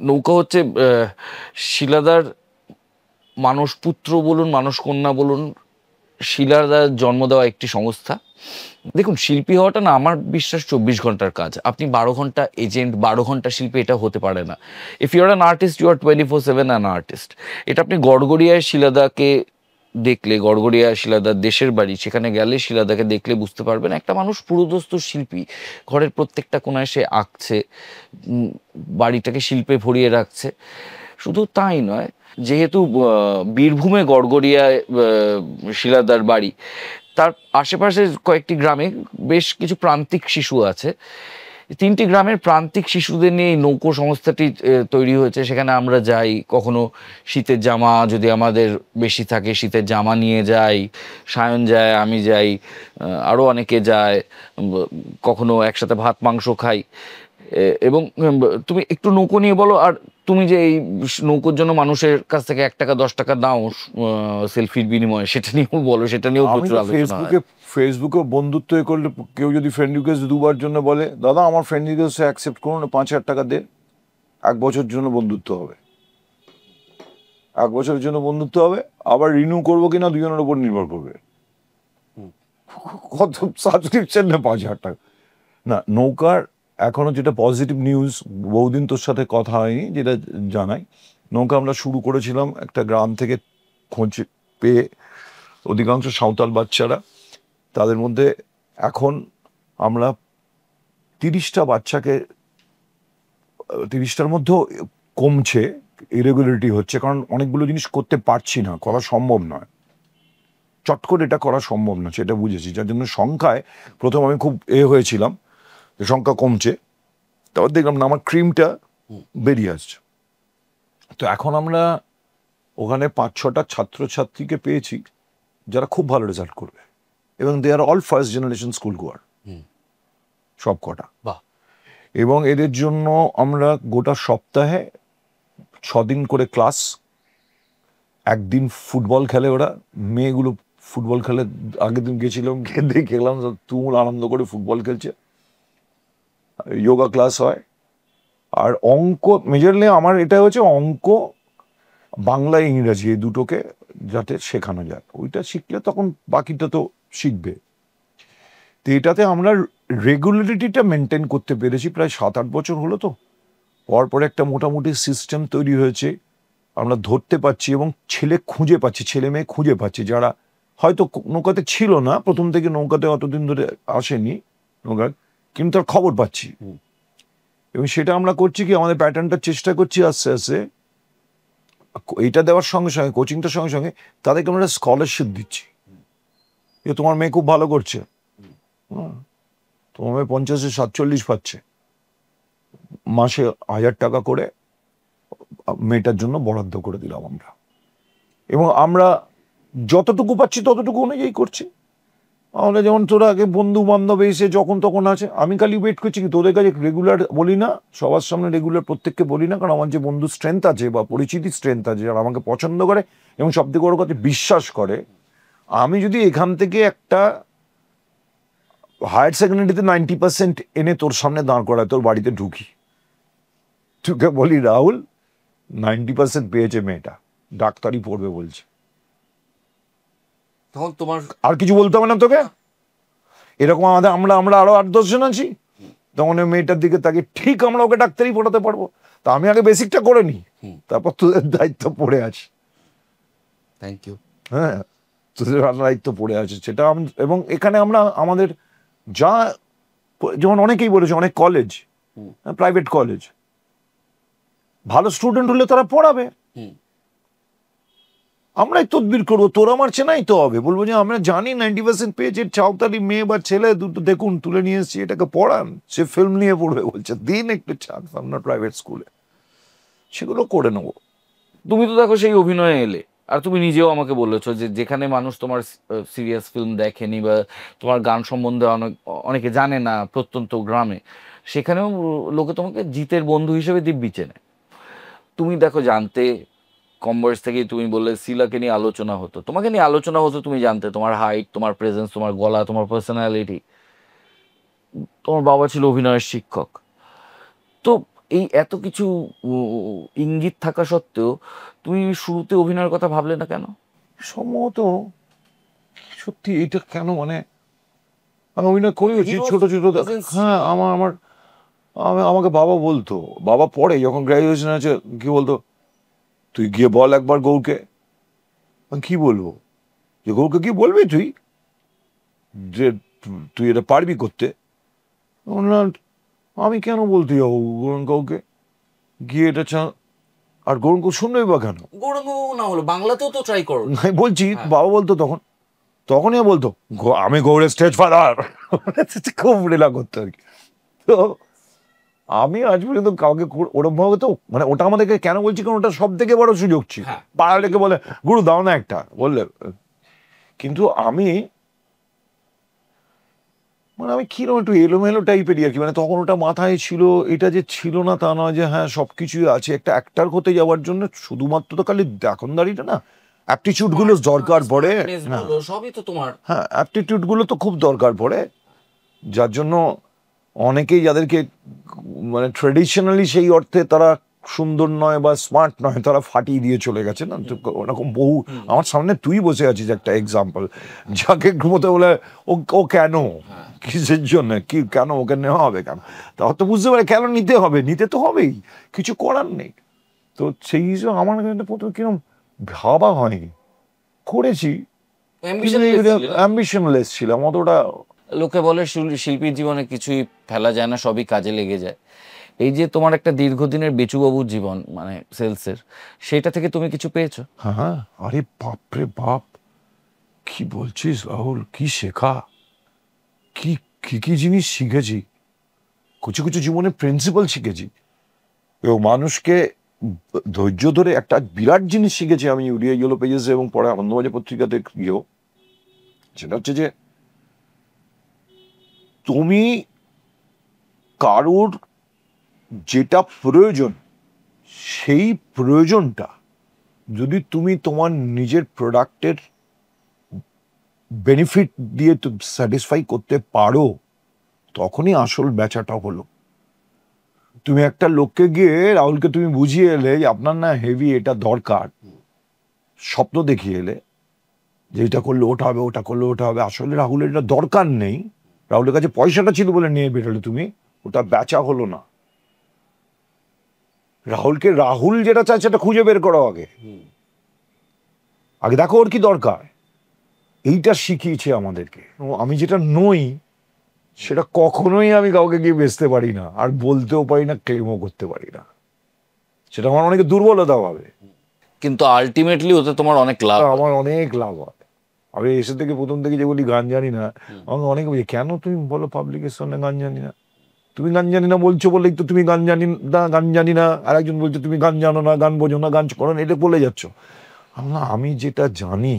S2: নৌকা হচ্ছে শিলাদার মানস পুত্র বলুন, মানস কন্যা বলুন, শিলাদার জন্ম দেওয়া একটি সংস্থা। দেখুন, শিল্পী হওয়াটা না আমার বিশ্বাস 24 ঘন্টার কাজ। আপনি 12 ঘন্টা এজেন্ট, 12 ঘন্টা শিল্পী, এটা হতে পারে না। If you are an artist, you are 24/7 an artist. এটা আপনি গড়গড়িয়ায় শিলাদাকে দেখলে, গড়গড়িয়া শিলাদার দেশের বাড়ি, সেখানে গেলে শিলাদাকে দেখলে বুঝতে পারবেন একটা মানুষ পুরোদস্তুর শিল্পী। ঘরের প্রত্যেকটা কোণায় সে আঁকছে, বাড়িটাকে শিল্পে ভরিয়ে রাখছে। শুধু তাই নয়, যেহেতু বীরভূমে গড়গড়িয়ায় শিলাদার বাড়ি, তার আশেপাশে কয়েকটি গ্রামে বেশ কিছু প্রান্তিক শিশু আছে। 3টি গ্রামের প্রান্তিক শিশুদের নিয়ে এই নৌকো সংস্থাটি তৈরি হয়েছে। সেখানে আমরা যাই, কখনো শীতের জামা যদি আমাদের বেশি থাকে শীতের জামা নিয়ে যাই, সায়ন যায়, আমি যাই, আরও অনেকে যায়, কখনো একসাথে ভাত মাংস খাই। এবং তুমি একটু নৌকো নিয়ে বলো, আর তুমি যে এই নৌকোর জন্য মানুষের কাছ থেকে 1 টাকা 10 টাকা দাও সেলফির বিনিময়ে, সেটা নিয়েও বলো, সেটা নিয়েও
S1: আমি
S2: প্রচুর আলোচনা হয়।
S1: ফেসবুকে বন্ধুত্ব করলে কেউ যদি ফ্রেন্ড রিকোয়েস্ট 2বার জন্য বলে, দাদা আমার ফ্রেন্ড রিকোয়েস্ট অ্যাকসেপ্ট করুন, 5,000 টাকা দে, 1 বছরের জন্য বন্ধুত্ব হবে, 1 বছরের জন্য বন্ধুত্ব হবে, আবার রিনিউ করবো কিনা দুজনের উপর নির্ভর করবে। কত সাবস্ক্রিপশন না 5,000 টাকা না। নৌকার এখনো যেটা পজিটিভ নিউজ, বহুদিন তোর সাথে কথা হয়নি, যেটা জানাই, নৌকা আমরা শুরু করেছিলাম একটা গ্রাম থেকে খোঁজ পেয়ে, অধিকাংশ সাঁওতাল বাচ্চারা, তাদের মধ্যে এখন আমরা 30টা বাচ্চাকে, 30টার মধ্যেও কমছে, ইরেগুলারিটি হচ্ছে, কারণ অনেকগুলো জিনিস করতে পারছি না, করা সম্ভব নয়, চট করে এটা করা সম্ভব না, সেটা বুঝেছি। যার জন্য সংখ্যায় প্রথম আমি খুব হয়েছিলাম যে সংখ্যা কমছে, তারপর দেখলাম না আমার ক্রিমটা বেরিয়ে আসছে। তো এখন আমরা ওখানে 5-6টা ছাত্রছাত্রীকে পেয়েছি যারা খুব ভালো রেজাল্ট করবে, এবং দে আর অল ফার্স্ট জেনারেশন স্কুল গোয়ার, সব কটা। এবং এদের জন্য আমরা গোটা সপ্তাহে 6 দিন করে ক্লাস, 1 দিন ফুটবল খেলে ওরা, মেয়েগুলো ফুটবল খেলে। আগের দিন গেছিলাম, গিয়ে দেখে গেলাম তুমুল আনন্দ করে ফুটবল খেলছে, যোগা ক্লাস হয়, আর অঙ্ক মেজরলি আমার এটা হচ্ছে অঙ্ক, বাংলা, ইংরাজি, এই দুটোকে যাতে শেখানো যায়, ওইটা শিখলে তখন বাকিটা তো শিখবে। তো এটাতে আমরা রেগুলারিটিটা মেনটেন করতে পেরেছি প্রায় 7-8 বছর হলো। তো পরে একটা মোটামুটি সিস্টেম তৈরি হয়েছে, আমরা ধরতে পারছি এবং খুঁজে পাচ্ছি, ছেলে মেয়ে খুঁজে পাচ্ছি যারা হয়তো নৌকাতে ছিল না প্রথম থেকে, নৌকাতে অতদিন ধরে আসেনি নৌকা, কিন্তু তার খবর পাচ্ছি। এবং সেটা আমরা করছি কি, আমাদের প্যাটার্নটা চেষ্টা করছি আস্তে আস্তে, এইটা দেওয়ার সঙ্গে সঙ্গে, কোচিংটার সঙ্গে সঙ্গে তাদেরকে আমরা স্কলারশিপ দিচ্ছি। যে তোমার মেয়ে খুব ভালো করছে, তোমার মেয়ে 50-47 পাচ্ছে, মাসে 1,000 টাকা করে মেয়েটার জন্য বরাদ্দ করে দিলাম আমরা, এবং আমরা যতটুকু পাচ্ছি ততটুকু অনুযায়ী করছি। আমরা যেমন তোরা আগে বন্ধু বান্ধব এসে যখন তখন আছে, আমি খালি ওয়েট করছি কি তোদের কাছে রেগুলার বলি না, সবার সামনে রেগুলার প্রত্যেককে বলি না, কারণ আমার যে বন্ধু স্ট্রেংথ আছে বা পরিচিতি স্ট্রেংথ আছে, যারা আমাকে পছন্দ করে এবং সবথেকে বড় কথা বিশ্বাস করে, আমি যদি এখান থেকে একটা হায়ার সেকেন্ডারিতে 90% এনে তোর সামনে দাঁড় করায়, তোর বাড়িতে ঢুকি, তোকে বলি রাহুল 90% পেয়েছে মেয়েটা, ডাক্তারি পড়বে বলছে,
S3: তখন তোমার
S1: আর কিছু বলতে হবে না তোকে। এরকম আমরা আরো 8-10 জন আছি, তখন ওই মেয়েটার দিকে তাকে ঠিক আমরা ওকে ডাক্তারি পড়াতে পারবো। তা আমি আগে বেসিকটা করে নি, তারপর তোদের দায়িত্ব পড়ে আছে।
S3: Thank you.
S1: হ্যাঁ, তোদের দায়িত্ব পড়ে আছে সেটা। এবং এখানে আমরা আমাদের যা, যেমন অনেকেই বলেছে, অনেক কলেজ, প্রাইভেট কলেজ, ভালো স্টুডেন্ট হলে তারা পড়াবে, আমরাই তদবির করবো, তোরা আমার চেনাই তো হবে, বলবো যে আমরা জানি 90% পেয়েছে, চাওতালি মেয়ে বা ছেলে দুটো দেখুন তুলে নিয়ে এসেছি, এটাকে পড়ান, সে ফিল্ম নিয়ে পড়বে বলছে, দিন একটু চান্স আমরা প্রাইভেট স্কুলে, সেগুলো করে নেবো।
S2: তুমি তো দেখো সেই অভিনয়ে এলে, আর তুমি নিজেও আমাকে বলেছো যে যেখানে মানুষ তোমার সিরিয়াস ফিল্ম দেখেনি বা তোমার গান সম্বন্ধে অনেকে জানে না, প্রত্যন্ত গ্রামে, সেখানেও লোকে তোমাকে জিতের বন্ধু হিসেবে দিব্যি চেনে। তুমি দেখো জানতে কম বয়স থেকেই, তুমি বললে শিলাকে নিয়ে আলোচনা হতো, তোমাকে নিয়ে আলোচনা হতো, তুমি জানতে তোমার হাইট, তোমার প্রেজেন্স, তোমার গলা, তোমার পার্সোনালিটি। তোমার বাবা ছিল অভিনয়ের শিক্ষক। তো এই এত কিছু ইঙ্গিত থাকা সত্ত্বেও তুমি শুরুতে অভিনয়ের কথা ভাবলে না কেন?
S1: সম্ভবত সত্যি এটা কেন, মানে আমি অভিনয় করেছি ছোট ছোট। হ্যাঁ, আমাকে বাবা বলতো, বাবা পরে যখন গ্র্যাজুয়েশন আছে কি বলতো, তুই গিয়ে বল একবার গৌরকে। কি বলবো, যে গৌরকে কি বলবি তুই যে তুই এটা পারবি করতে? বললাম, আমি কেন বলতে যাবো গৌরঙ্গ কাউকে গিয়ে এটা আর গৌরঙ্গ শুনবেই বা কেন?
S3: গৌরাঙ্গ না হলো বাংলাতেও তো ট্রাই করো।
S1: আমি বলছি, বাবা বলতো তখনই বলতো আমি গৌড়ের স্টেজ ফাদার, খুব রেলা করতো আর কি। তো আমি আজ পর্যন্ত কাউকে ওরম ভাবে তো মানে ওটা আমাদেরকে কেন বলছি, কারণ ওটা সব থেকে বড় সুযোগ ছিল। পাড়া লেগে বলে গুরু দাও না একটা বললে, কিন্তু আমি মানে আমি কিরকম একটু এলোমেলো টাইপেরই আর কি, মানে তখন ওটা মাথায় ছিল, এটা যে ছিল না তা নয়, যে হ্যাঁ সবকিছুই আছে। একটা অ্যাক্টার হতে যাওয়ার জন্য শুধুমাত্র তো খালি দেখনদারিটা না, অ্যাপটিটিউড গুলো দরকার পড়ে।
S3: সবই তো তোমার,
S1: হ্যাঁ অ্যাপটিটিউড গুলো তো খুব দরকার পড়ে, যার জন্য অনেকেই যাদেরকে মানে ট্রেডিশনালি সেই অর্থে তারা সুন্দর নয় বা স্মার্ট নয়, তারা ফাটিয়ে দিয়ে চলে গেছে না। তো ওরকম বহু আমার সামনে তুই বসে আছিস একটা এক্সাম্পল, যাকে ঘুমোতে বলে ও কেন, কিসের জন্য, কি কেন ওকে নেওয়া হবে, কেন? তাও তো বুঝতে পারে কেন নিতে হবে, নিতে তো হবেই, কিছু করার নেই। তো সেই হিসেবে আমার প্রথমে কিরকম ভাবা হয়নি, করেছি, অ্যাম্বিশনলেস ছিলাম অতটা।
S2: লোকে বলে শিল্পীর জীবনে কিছুই ফেলা যায় না, সবই কাজে লেগে যায়। এই যে তোমার একটা দীর্ঘদিনের বেচুবাবুর জীবন মানে সেলসের, সেটা থেকে তুমি কিছু পেয়েছো?
S1: হ্যাঁ, আরে বাপরে বাপ, কি বলছিস রাহুল, কি শেখা, কি কি কি জিনিস শিখেছি, কিছু কিছু জীবনে প্রিন্সিপাল শিখেছি এবং মানুষকে ধৈর্য ধরে একটা বিরাট জিনিস শিখেছি আমি ইউডিয়া ইয়েলো পেজেস এবং পরে আনন্দবাজার পত্রিকাতে গিয়েও, সেটা হচ্ছে যে তুমি কারোর যেটা প্রয়োজন সেই প্রয়োজনটা যদি তুমি তোমার নিজের প্রোডাক্টের বেনিফিট দিয়ে স্যাটিসফাই করতে পারো, তখনই আসল বেচাটা হলো। তুমি একটা লোককে গিয়ে রাহুলকে তুমি বুঝিয়ে এলে যে আপনার না হেভি এটা দরকার, স্বপ্ন দেখিয়ে এলে যে এটা করলে ওটা হবে, ওটা করলে ওটা হবে, আসলে রাহুলের এটা দরকার নেই, রাহুলের কাছে পয়সাটা ছিল বলে নিয়ে বেরোলে তুমি, ওটা বেচা হলো না। রাহুল যেটা চায় সেটা খুঁজে বের করো আগে দেখো ওর কি দরকার, এইটা শিখিয়েছে আমাদেরকে। আমি যেটা নই সেটা কখনোই আমি কাউকে গিয়ে বেচতে পারি না, আর বলতেও পারি না, ক্লেমও করতে পারি না, সেটা আমার অনেকে দুর্বলতা ভাবে।
S2: কিন্তু আলটিমেটলি ওতে তোমার অনেক লাভ,
S1: আমার অনেক লাভ হয়। আমি এসে থেকে প্রথম থেকে যে বলি গান জানি না, আমাকে অনেকে বলি কেন তুমি বলো পাবলিকের সামনে গান জানি না, তুমি গান জানি না বলছো বলেই তো তুমি গান জানি না, আর একজন বলছো তুমি গান জানো না, গান বোঝো না, গান করো না, এটা বলে যাচ্ছ। আমি যেটা জানি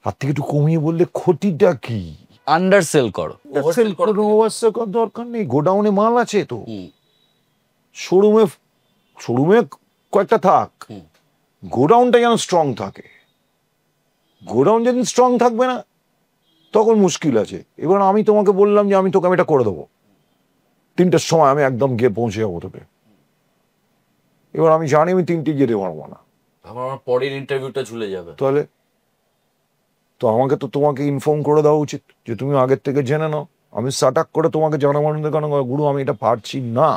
S1: তার থেকে একটু কমিয়ে বললে ক্ষতিটা কি?
S2: আন্ডার সেল করো,
S1: দরকার নেই, গোডাউনে মাল আছে তো, শোরুমে কয়েকটা থাক, গোডাউনটা যেন স্ট্রং থাকে। গোডাউন যেদিন স্ট্রং থাকবে না তখন মুশকিল আছে। এবার আমি তোমাকে বললাম যে আমি তোকে এটা করে দেবো, 3টের সময় আমি একদম গিয়ে পৌঁছে যাবো তোকে, এবার আমি জানি আমি 3টে যেতে পারবো না,
S3: আমার পরের ইন্টারভিউটা ঝুলে যাবে,
S1: তাহলে তো আমাকে তো তোমাকে ইনফর্ম করে দেওয়া উচিত যে তুমি আগের থেকে জেনে নাও। আমি সাটাক করে তোমাকে জানাবার কেন গুরু আমি এটা পারছি না,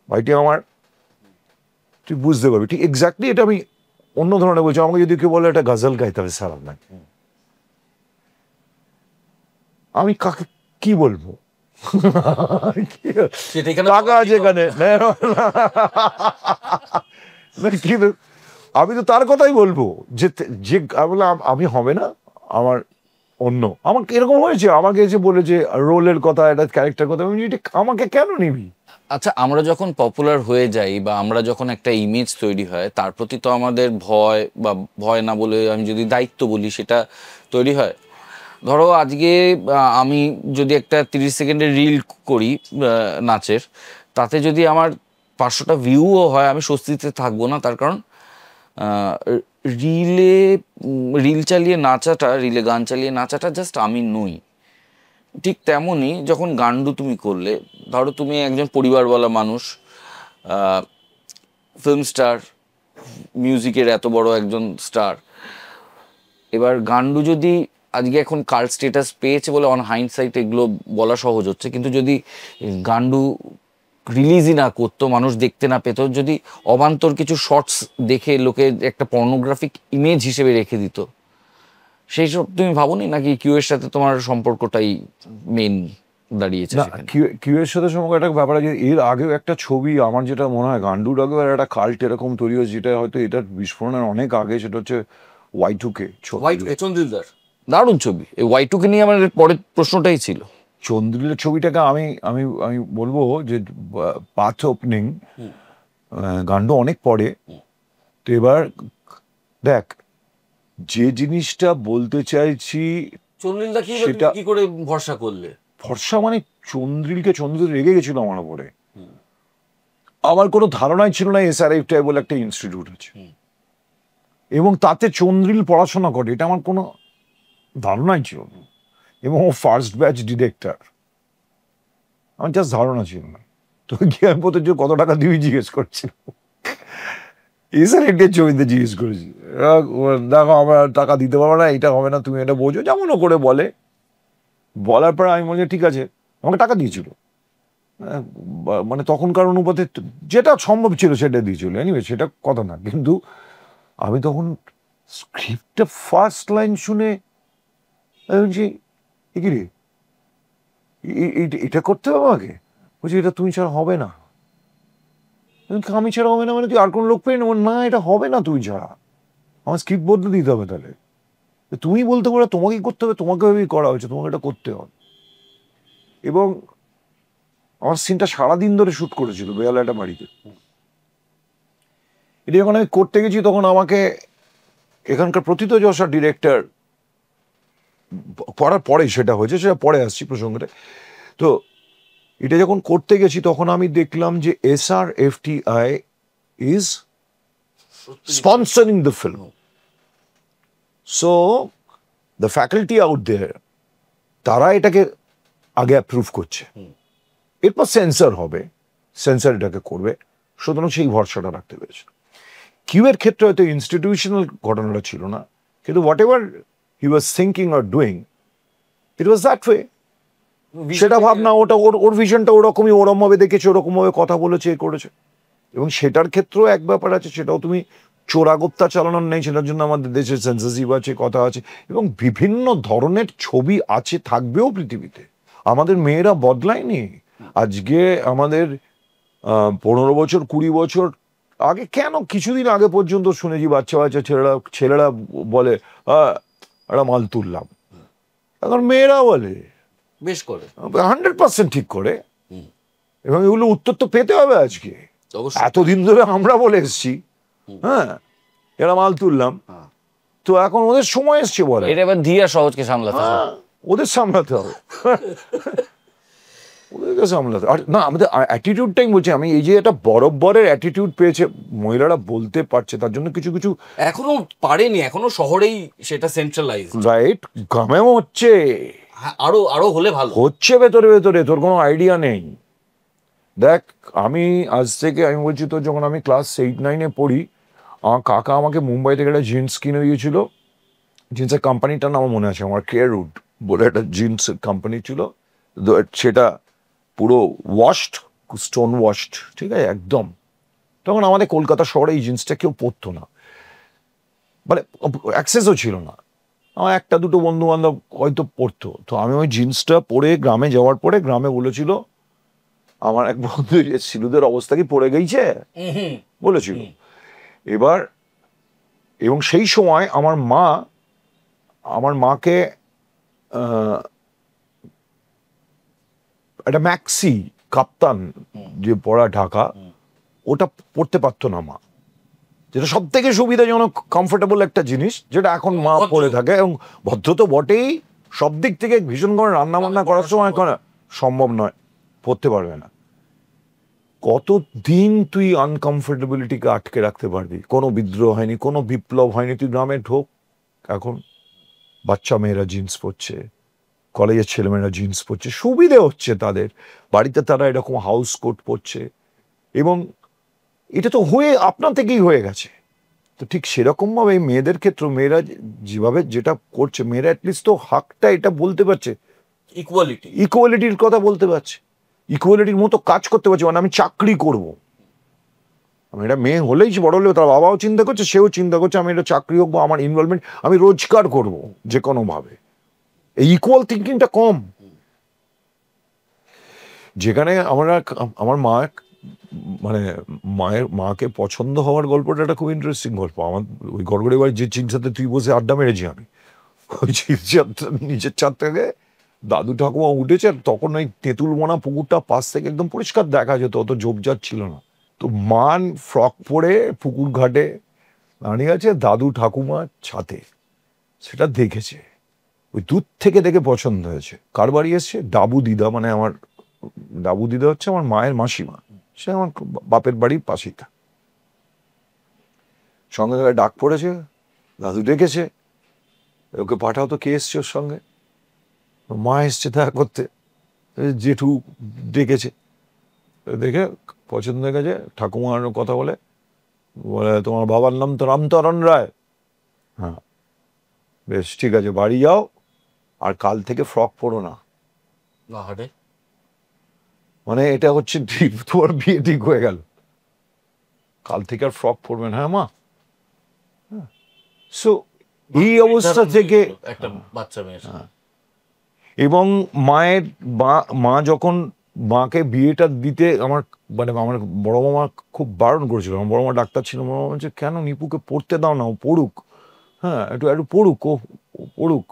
S1: ভাইটি আমার, তুই বুঝতে পারবি ঠিক এক্স্যাক্টলি। এটা আমি অন্য ধরনের বলছি, আমাকে যদি কেউ বলে এটা গজল গাইতে হবে স্যার আপনাকে, আমি কাকে কি বলবো? টাকা আছে এখানে, আমি তো তার কথাই বলবো যে আমি হবে না আমার অন্য, আমাকে এরকম হয়েছে, আমাকে এসে বলেছে রোলের কথা, এটা ক্যারেক্টার কথা, আমাকে কেন নিবি?
S2: আচ্ছা, আমরা যখন পপুলার হয়ে যাই বা আমরা যখন একটা ইমেজ তৈরি হয়, তার প্রতি তো আমাদের ভয়, বা ভয় না বলে আমি যদি দায়িত্ব বলি, সেটা তৈরি হয়। ধরো আজকে আমি যদি একটা 30 সেকেন্ডের রিল করি নাচের, তাতে যদি আমার 500টা ভিউও হয়, আমি স্বস্তিতে থাকবো না। তার কারণ রিল চালিয়ে নাচাটা, রিলে গান চালিয়ে নাচাটা জাস্ট আমি নই। ঠিক তেমনই যখন গান্ডু তুমি করলে, ধরো তুমি একজন পরিবারওয়ালা মানুষ, ফিল্ম স্টার, মিউজিকের এত বড় একজন স্টার, এবার গান্ডু যদি আজকে এখন কার্ড স্ট্যাটাস পেয়েছে বলে অন হাইন্ডসাইট এগুলো বলা সহজ হচ্ছে, কিন্তু যদি গান্ডু রিলিজই না করতো, মানুষ দেখতে না পেত, যদি অবান্তর কিছু শর্টস দেখে লোকে একটা পর্নোগ্রাফিক ইমেজ হিসেবে রেখে দিত, সেই সব তুমি ভাবোনি নাকি কিউ এর সাথে তোমার সম্পর্কটাই মেন দাঁড়িয়েছে
S1: না,
S2: সেখানে?
S1: কিউ এর সাথে সম্পর্ক একটা ব্যাপার আছে। এর আগেও একটা ছবি আমার যেটা মনে হয় গান্ডুর আগেও একটা কাল্ট এরকম তৈরি হয়েছে, যেটা হয়তো এটার বিস্ফোরণের অনেক আগে, সেটা হচ্ছে Y2K।
S3: চন্দ্রিলদার
S2: দারুণ ছবি। এই ওয়াই2কে নিয়ে আমার পরের প্রশ্নটাই ছিল।
S1: চন্দ্রিলের ছবিটাকে আমি আমি আমি বলবো যে পাথ ওপেনিং গান্ডু অনেক পরে। তো এবার দেখ, যে জিনিসটা বলতে চাইছি,
S3: চন্দ্রিলদা
S1: সেটা-
S3: কি করে ভরসা করলে?
S1: ফর্সা মানে চন্দ্রিল রেগে গেছিল আমার উপরে। আমার কোনো ধারণাই ছিল না SRF বলে একটা ইনস্টিটিউট আছে এবং তাতে চন্দ্রিল পড়াশোনা করে, এটা আমার কোনো ধারণাই ছিল না। এবং ও ফার্স্ট ব্যাচ ডিরেক্টর, আমার জাস্ট ধারণা ছিল না। তো গিয়ে আমি প্রতি কত টাকা দিয়ে জিজ্ঞেস করছি, SRF ছবিতে জিজ্ঞেস করেছি, দেখো আমরা টাকা দিতে পারবো না, এটা হবে না, তুমি এটা বোঝো, যেমন ও করে বলে। বলার পর আমি বলি ঠিক আছে, আমাকে টাকা দিয়েছিল, মানে তখনকার অনুপাতে যেটা সম্ভব ছিল সেটা দিয়েছিল। এনিওয়ে সেটা কথা না, কিন্তু আমি তখন স্ক্রিপ্টটা ফার্স্ট লাইন শুনে আমি বলছি এ কি রে, এটা করতে হবে আমাকে? বলছি এটা তুমি ছাড়া হবে না। আমি ছাড়া হবে না মানে তুই আর কোনো লোক পেয়ে নেবো না? এটা হবে না তুই ছাড়া, আমার স্ক্রিপ্ট বদলে দিতে হবে। তাহলে তুমি বলতে পারো তোমাকেই করতে হবে, তোমাকে ভাবেই করা হয়েছে, তোমাকে এটা করতে হবে। এবং আমার সিনটা সারাদিন ধরে শ্যুট করেছিল বেহালাটা বাড়িতে। এটা যখন আমি করতে গেছি তখন আমাকে এখানকার প্রথিতযশা ডিরেক্টর, করার পরেই সেটা হয়েছে, সেটা পরে আসছি প্রসঙ্গটা। তো এটা যখন করতে গেছি তখন আমি দেখলাম যে SRFTI is sponsoring the film. So the faculty out there, তারা এটাকে আগে অ্যাপ্রুভ করছে, এরপর সেন্সর হবে, সেন্সর এটাকে করবে, সুতরাং সেই ভরসাটা রাখতে পেরেছে। কিউ এর ক্ষেত্রে হয়তো ইনস্টিটিউশনাল ঘটনাটা ছিল না, কিন্তু what ever he was thinking or doing, it was that way. সেটা ভাবনা, ওটা ওর ভিশনটা ওরকমই, ওরম ভাবে দেখেছে, ওরকম ভাবে কথা বলেছে, এ করেছে। এবং সেটার ক্ষেত্রেও এক ব্যাপার আছে, সেটাও তুমি চোরাগোপ্তা চালানোর নেই, সেটার জন্য আমাদের দেশে সেন্সরশিপ আছে, কথা আছে, এবং বিভিন্ন ধরনের ছবি আছে, থাকবেও পৃথিবীতে। আমাদের মেয়েরা বদলায়নি। আজকে আমাদের 15 বছর 20 বছর আগে, কেন কিছুদিন আগে পর্যন্ত শুনেছি বাচ্চা বাচ্চা ছেলেরা বলে একটা মাল তুললাম, এখন মেয়েরা বলে
S3: বেশ করে
S1: 100% ঠিক করে। এবং এগুলো উত্তর তো পেতে হবে আজকে।
S3: অবশ্যই।
S1: এতদিন ধরে আমরা বলে এসছি হ্যাঁ এরা মাল তুললাম, তো এখন ওদের সময় এসছে বলে,
S2: এটা এবার দিয়া সহজকে সামলাতে হবে।
S1: ওদের সামলাতে হবে, ওদেরকে সামলাতে। আর না, আমাদের অ্যাটিটিউডটাই বলছি আমি, এই যে একটা বরফবরের অ্যাটিটিউড পেয়েছে মহিলারা, বলতে পারছে, তার জন্য কিছু কিছু
S3: এখনো পারেনি, এখনো শহরেই সেটা সেন্ট্রালাইজ।
S1: রাইট, গ্রামেও হচ্ছে,
S3: আরো আরো হলে ভালো
S1: হচ্ছে ভেতরে ভেতরে, তোর কোনো আইডিয়া নেই। দেখ, আমি আজ থেকে আমি বলছি তো, যখন আমি ক্লাস 8-9 পড়ি, আমার কাকা আমাকে মুম্বাই থেকে একটা জিন্স কিনে দিয়েছিল। জিন্সের কোম্পানিটার নাম মনে আছে আমার, কেয়ারউড বলে একটা জিন্সের কোম্পানি ছিল। সেটা পুরো ওয়াশড, স্টোন ওয়াশড, ঠিক আছে একদম। তখন আমাদের কলকাতা শহরে এই জিন্সটা কেউ পরতো না, মানে অ্যাক্সেসও ছিল না। আমার একটা দুটো বন্ধু বান্ধব হয়তো পরতো। তো আমি ওই জিন্সটা পরে গ্রামে যাওয়ার পরে, গ্রামে বলেছিল আমার এক বন্ধু, যে সিলুদের অবস্থা কি পড়ে গেছে বলেছিল। এবার এবং সেই সময় আমার মাকে একটা ম্যাক্সি কাপ্তান যে পরা ঢাকা, ওটা পড়তে পারতো না মা, যেটা সব থেকে সুবিধাজনক কমফোর্টেবল একটা জিনিস, যেটা এখন মা পরে থাকে। এবং ভদ্র তো বটেই, সব দিক থেকে ভীষণ করে রান্না বান্না করার সময় সম্ভব নয়, পড়তে পারবে না। কতদিন তুই আনকমফোর্টেবিলিটিকে আটকে রাখতে পারবি? কোনো বিদ্রোহ হয়নি, কোনো বিপ্লব হয়নি। তুই গ্রামে ঢোক, এখন বাচ্চা মেয়েরা জিন্স পরছে, কলেজের ছেলেমেয়েরা জিন্স পরছে, সুবিধে হচ্ছে তাদের, বাড়িতে তারা এরকম হাউস কোট পরছে। এবং এটা তো আপনা থেকেই হয়ে গেছে। তো ঠিক সেরকমভাবে মেয়েদের ক্ষেত্রে, মেয়েরা যেভাবে যেটা করছে, মেয়েরা অ্যাটলিস্ট তো হাকটা এটা বলতে পারছে, ইকুয়ালিটির কথা বলতে পারছে, ইকুয়ালিটির মতো কাজ করতে পারছে, মানে আমি চাকরি করব,
S4: আমি এটা মেয়ে হলেই বড় হলেও তার বাবাও চিন্তা করছে, সেও চিন্তা করছে আমি এটা চাকরি হোক বা আমার ইনভলভমেন্ট, আমি রোজগার করব যে কোনো ভাবে। এই ইকুয়াল থিঙ্কিংটা কম। যেখানে আমার মা, মানে মাকে পছন্দ হওয়ার গল্পটা একটা খুব ইন্টারেস্টিং গল্প। আমার ওই গড়গড়ে বাড়ির যে চিন সাথে তুই বসে আড্ডা মেরেছি আমি, ওই নিচের ছাদ থেকে দাদু ঠাকুমা উঠেছে, আর তখন ওই তেঁতুল মোনা পুকুরটা পাশ থেকে একদম পরিষ্কার দেখা যেত, অত ঝোপঝাড় ছিল না। তো মান ফ্রক পরে পুকুর ঘাটে দাঁড়িয়ে আছে, দাদু ঠাকুমা ছাতে, সেটা দেখেছে, ওই দূর থেকে দেখে পছন্দ হয়েছে। কার বাড়ি এসছে? ডাবু দিদা, মানে আমার ডাবু দিদা হচ্ছে আমার মায়ের মাসিমা, সে আমার বাপের বাড়ির পাশেই। সঙ্গে সঙ্গে ডাক পড়েছে, দাদু ডেকেছে, ওকে পাঠাও তো, কে এসছে ওর সঙ্গে? মা এসছে দেখা করতে, জেঠু ডেকেছে, দেখে পছন্দ হয়ে গেছে। ঠাকুমার কথা বলে তোমার বাবার নাম তো রামতারণ রায়? হ্যাঁ, বেশ ঠিক আছে, বাড়ি যাও, আর কাল থেকে ফ্রক পরো না। মানে এটা হচ্ছে তোমার বিয়ে ঠিক হয়ে গেল, কাল থেকে আর ফ্রক পরবেন। হ্যাঁ মা। সো এই অবস্থা থেকে
S3: একটা বাচ্চা মেয়ে,
S4: এবং মা যখন মাকে বিয়েটা দিতে আমার বড় মামা খুব বারণ করেছিল। আমার বড় মা ডাক্তার ছিল, বড় মামা বলছে কেন নিপুকে পড়তে দাও না, ও পড়ুক, হ্যাঁ একটু পড়ুক, ও পড়ুক।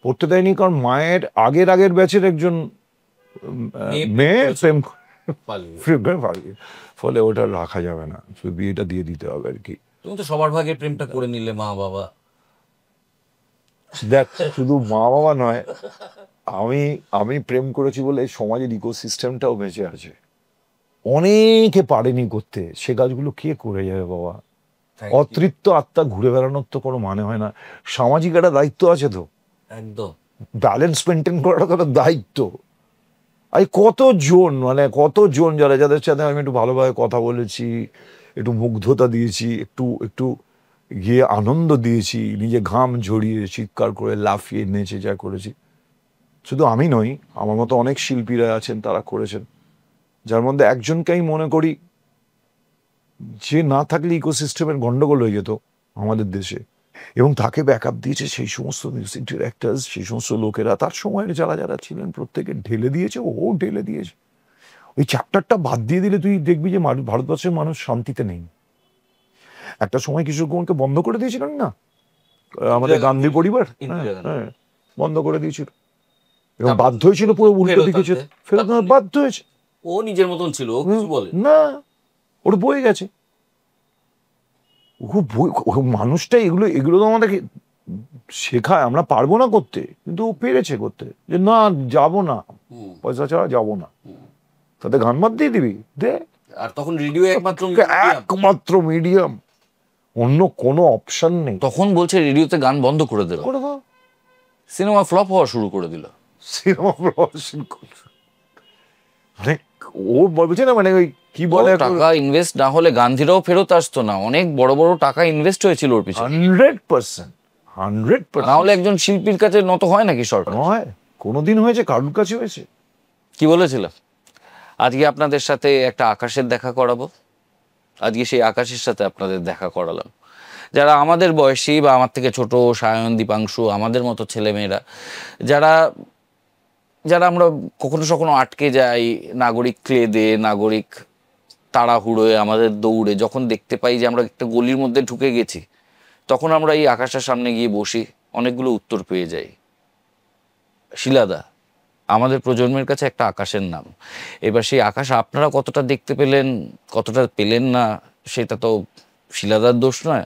S4: পড়তে দেয়নি কারণ মায়ের আগের ব্যাচের একজন মেয়ে প্রেম ফলে ওটা রাখা যাবে না, বিয়েটা দিয়ে দিতে হবে আর কি।
S3: তুমি তো সবার ভাগে প্রেমটা করে নিলে, মা বাবা।
S4: দেখ, শুধু মা বাবা নয়, আমি প্রেম করেছি বলে সমাজের ইকোসিস্টেমটাও বেঁচে আছে। অনেকে পারেনি করতে, সে কাজগুলো কে করে যাবে বাবা? অতৃপ্ত আত্মা ঘুরে বেড়ানোর তো কোনো মানে হয় না। সামাজিক একটা দায়িত্ব আছে তো,
S3: একদম
S4: ব্যালেন্স মেনটেন করাটা তো একটা দায়িত্ব। কতজন যাদের সাথে আমি একটু ভালোভাবে কথা বলেছি, একটু মুগ্ধতা দিয়েছি, একটু গিয়ে আনন্দ দিয়েছি, নিজে ঘাম ঝরিয়ে চিৎকার করে লাফিয়ে নেচে যা করেছি, শুধু আমি নই, আমার মতো অনেক শিল্পীরা আছেন, তারা করেছেন, যার মধ্যে একজনকে আমি মনে করি যে না থাকলে ইকোসিস্টেমের গন্ডগোল হয়ে যেত আমাদের দেশে, এবং তাকে ব্যাকআপ দিয়েছে সেই সমস্ত মিউজিক ডিরেক্টরস, সেই সমস্ত লোকেরা, তার সময়ের যারা ছিলেন প্রত্যেকে ঢেলে দিয়েছে, ও ঢেলে দিয়েছে। ওই চ্যাপ্টারটা বাদ দিয়ে দিলে তুই দেখবি যে ভারতবর্ষের মানুষ শান্তিতে নেই। একটা সময় কিশোর কুমারকে বন্ধ করে দিয়েছিলেন না আমাদের গান্ধী পরিবার, হ্যাঁ বন্ধ করে দিয়েছিল, এবং বাধ্য হয়েছিল পুরো উল্টো দিকে ফেরত বাধ্য হয়েছে।
S3: ও নিজের মতন ছিল, ও কিছু বলে
S4: না, ওর বয়ে গেছে। মানুষটা এগুলো তো আমাদেরকে শেখায়, আমরা পারবো না করতে, কিন্তু ও পেরেছে করতে, যে না যাবো না, পয়সা ছাড়া যাবো না, তাতে গান বাদ দিয়ে দিবি দে।
S3: আর তখন রেডিও
S4: একমাত্র মিডিয়াম, অন্য কোনো অপশন নেই।
S2: তখন বলছে রেডিওতে গান বন্ধ করে দিল, সিনেমা ফ্লপ হওয়া শুরু করে দিল।
S4: সিনেমা মানে ও বলছে না, মানে ওই কি বলে,
S2: টাকা ইনভেস্ট না হলে গান্ধীরাও ফেরত আসতো না। অনেক বড় বড় টাকা ইনভেস্ট হয়েছিল ওর পিছনে,
S4: 100%।
S2: না হলে একজন শিল্পীর কাছে নত হয় নাকি সরকার?
S4: হয়, কোনোদিন হয়েছে? কারুর কাছে হয়েছে?
S2: কি বলেছিলাম আজকে আপনাদের সাথে একটা আকাশের দেখা করাবো, আজকে সেই আকাশের সাথে আপনাদের দেখা করালাম। যারা আমাদের বয়সী বা আমার থেকে ছোট, সায়ন, দীপাংশু, আমাদের মতো ছেলেমেয়েরা, যারা আমরা কখনো আটকে যাই নাগরিক ক্লেদে, নাগরিক তাড়াহুড়োয়, আমাদের দৌড়ে, যখন দেখতে পাই যে আমরা একটা গলির মধ্যে ঢুকে গেছি, তখন আমরা এই আকাশের সামনে গিয়ে বসি, অনেকগুলো উত্তর পেয়ে যাই। শিলাদা আমাদের প্রজন্মের কাছে একটা আকাশের নাম। এবার সেই আকাশ আপনারা কতটা দেখতে পেলেন, কতটা পেলেন না, সেটা তো শিলাদার দোষ নয়।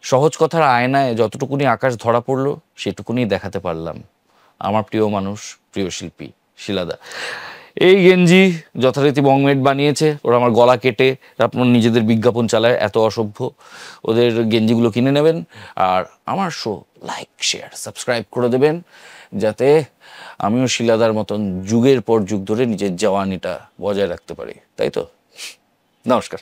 S2: সহজ কথার আয়নায় যতটুকুনি আকাশ ধরা পড়লো সেটুকুনি দেখাতে পারলাম। আমার প্রিয় মানুষ, প্রিয় শিল্পী শিলাদা। এই গেঞ্জি যথারীতি বংমেড বানিয়েছে, ওরা আমার গলা কেটে আপনার নিজেদের বিজ্ঞাপন চালায়, এত অসভ্য। ওদের গেঞ্জিগুলো কিনে নেবেন, আর আমার শো লাইক, শেয়ার, সাবস্ক্রাইব করে দেবেন, যাতে আমিও শিলাদার মতন যুগের পর যুগ ধরে নিজের জওয়ানিটা বজায় রাখতে পারি, তাই তো? নমস্কার।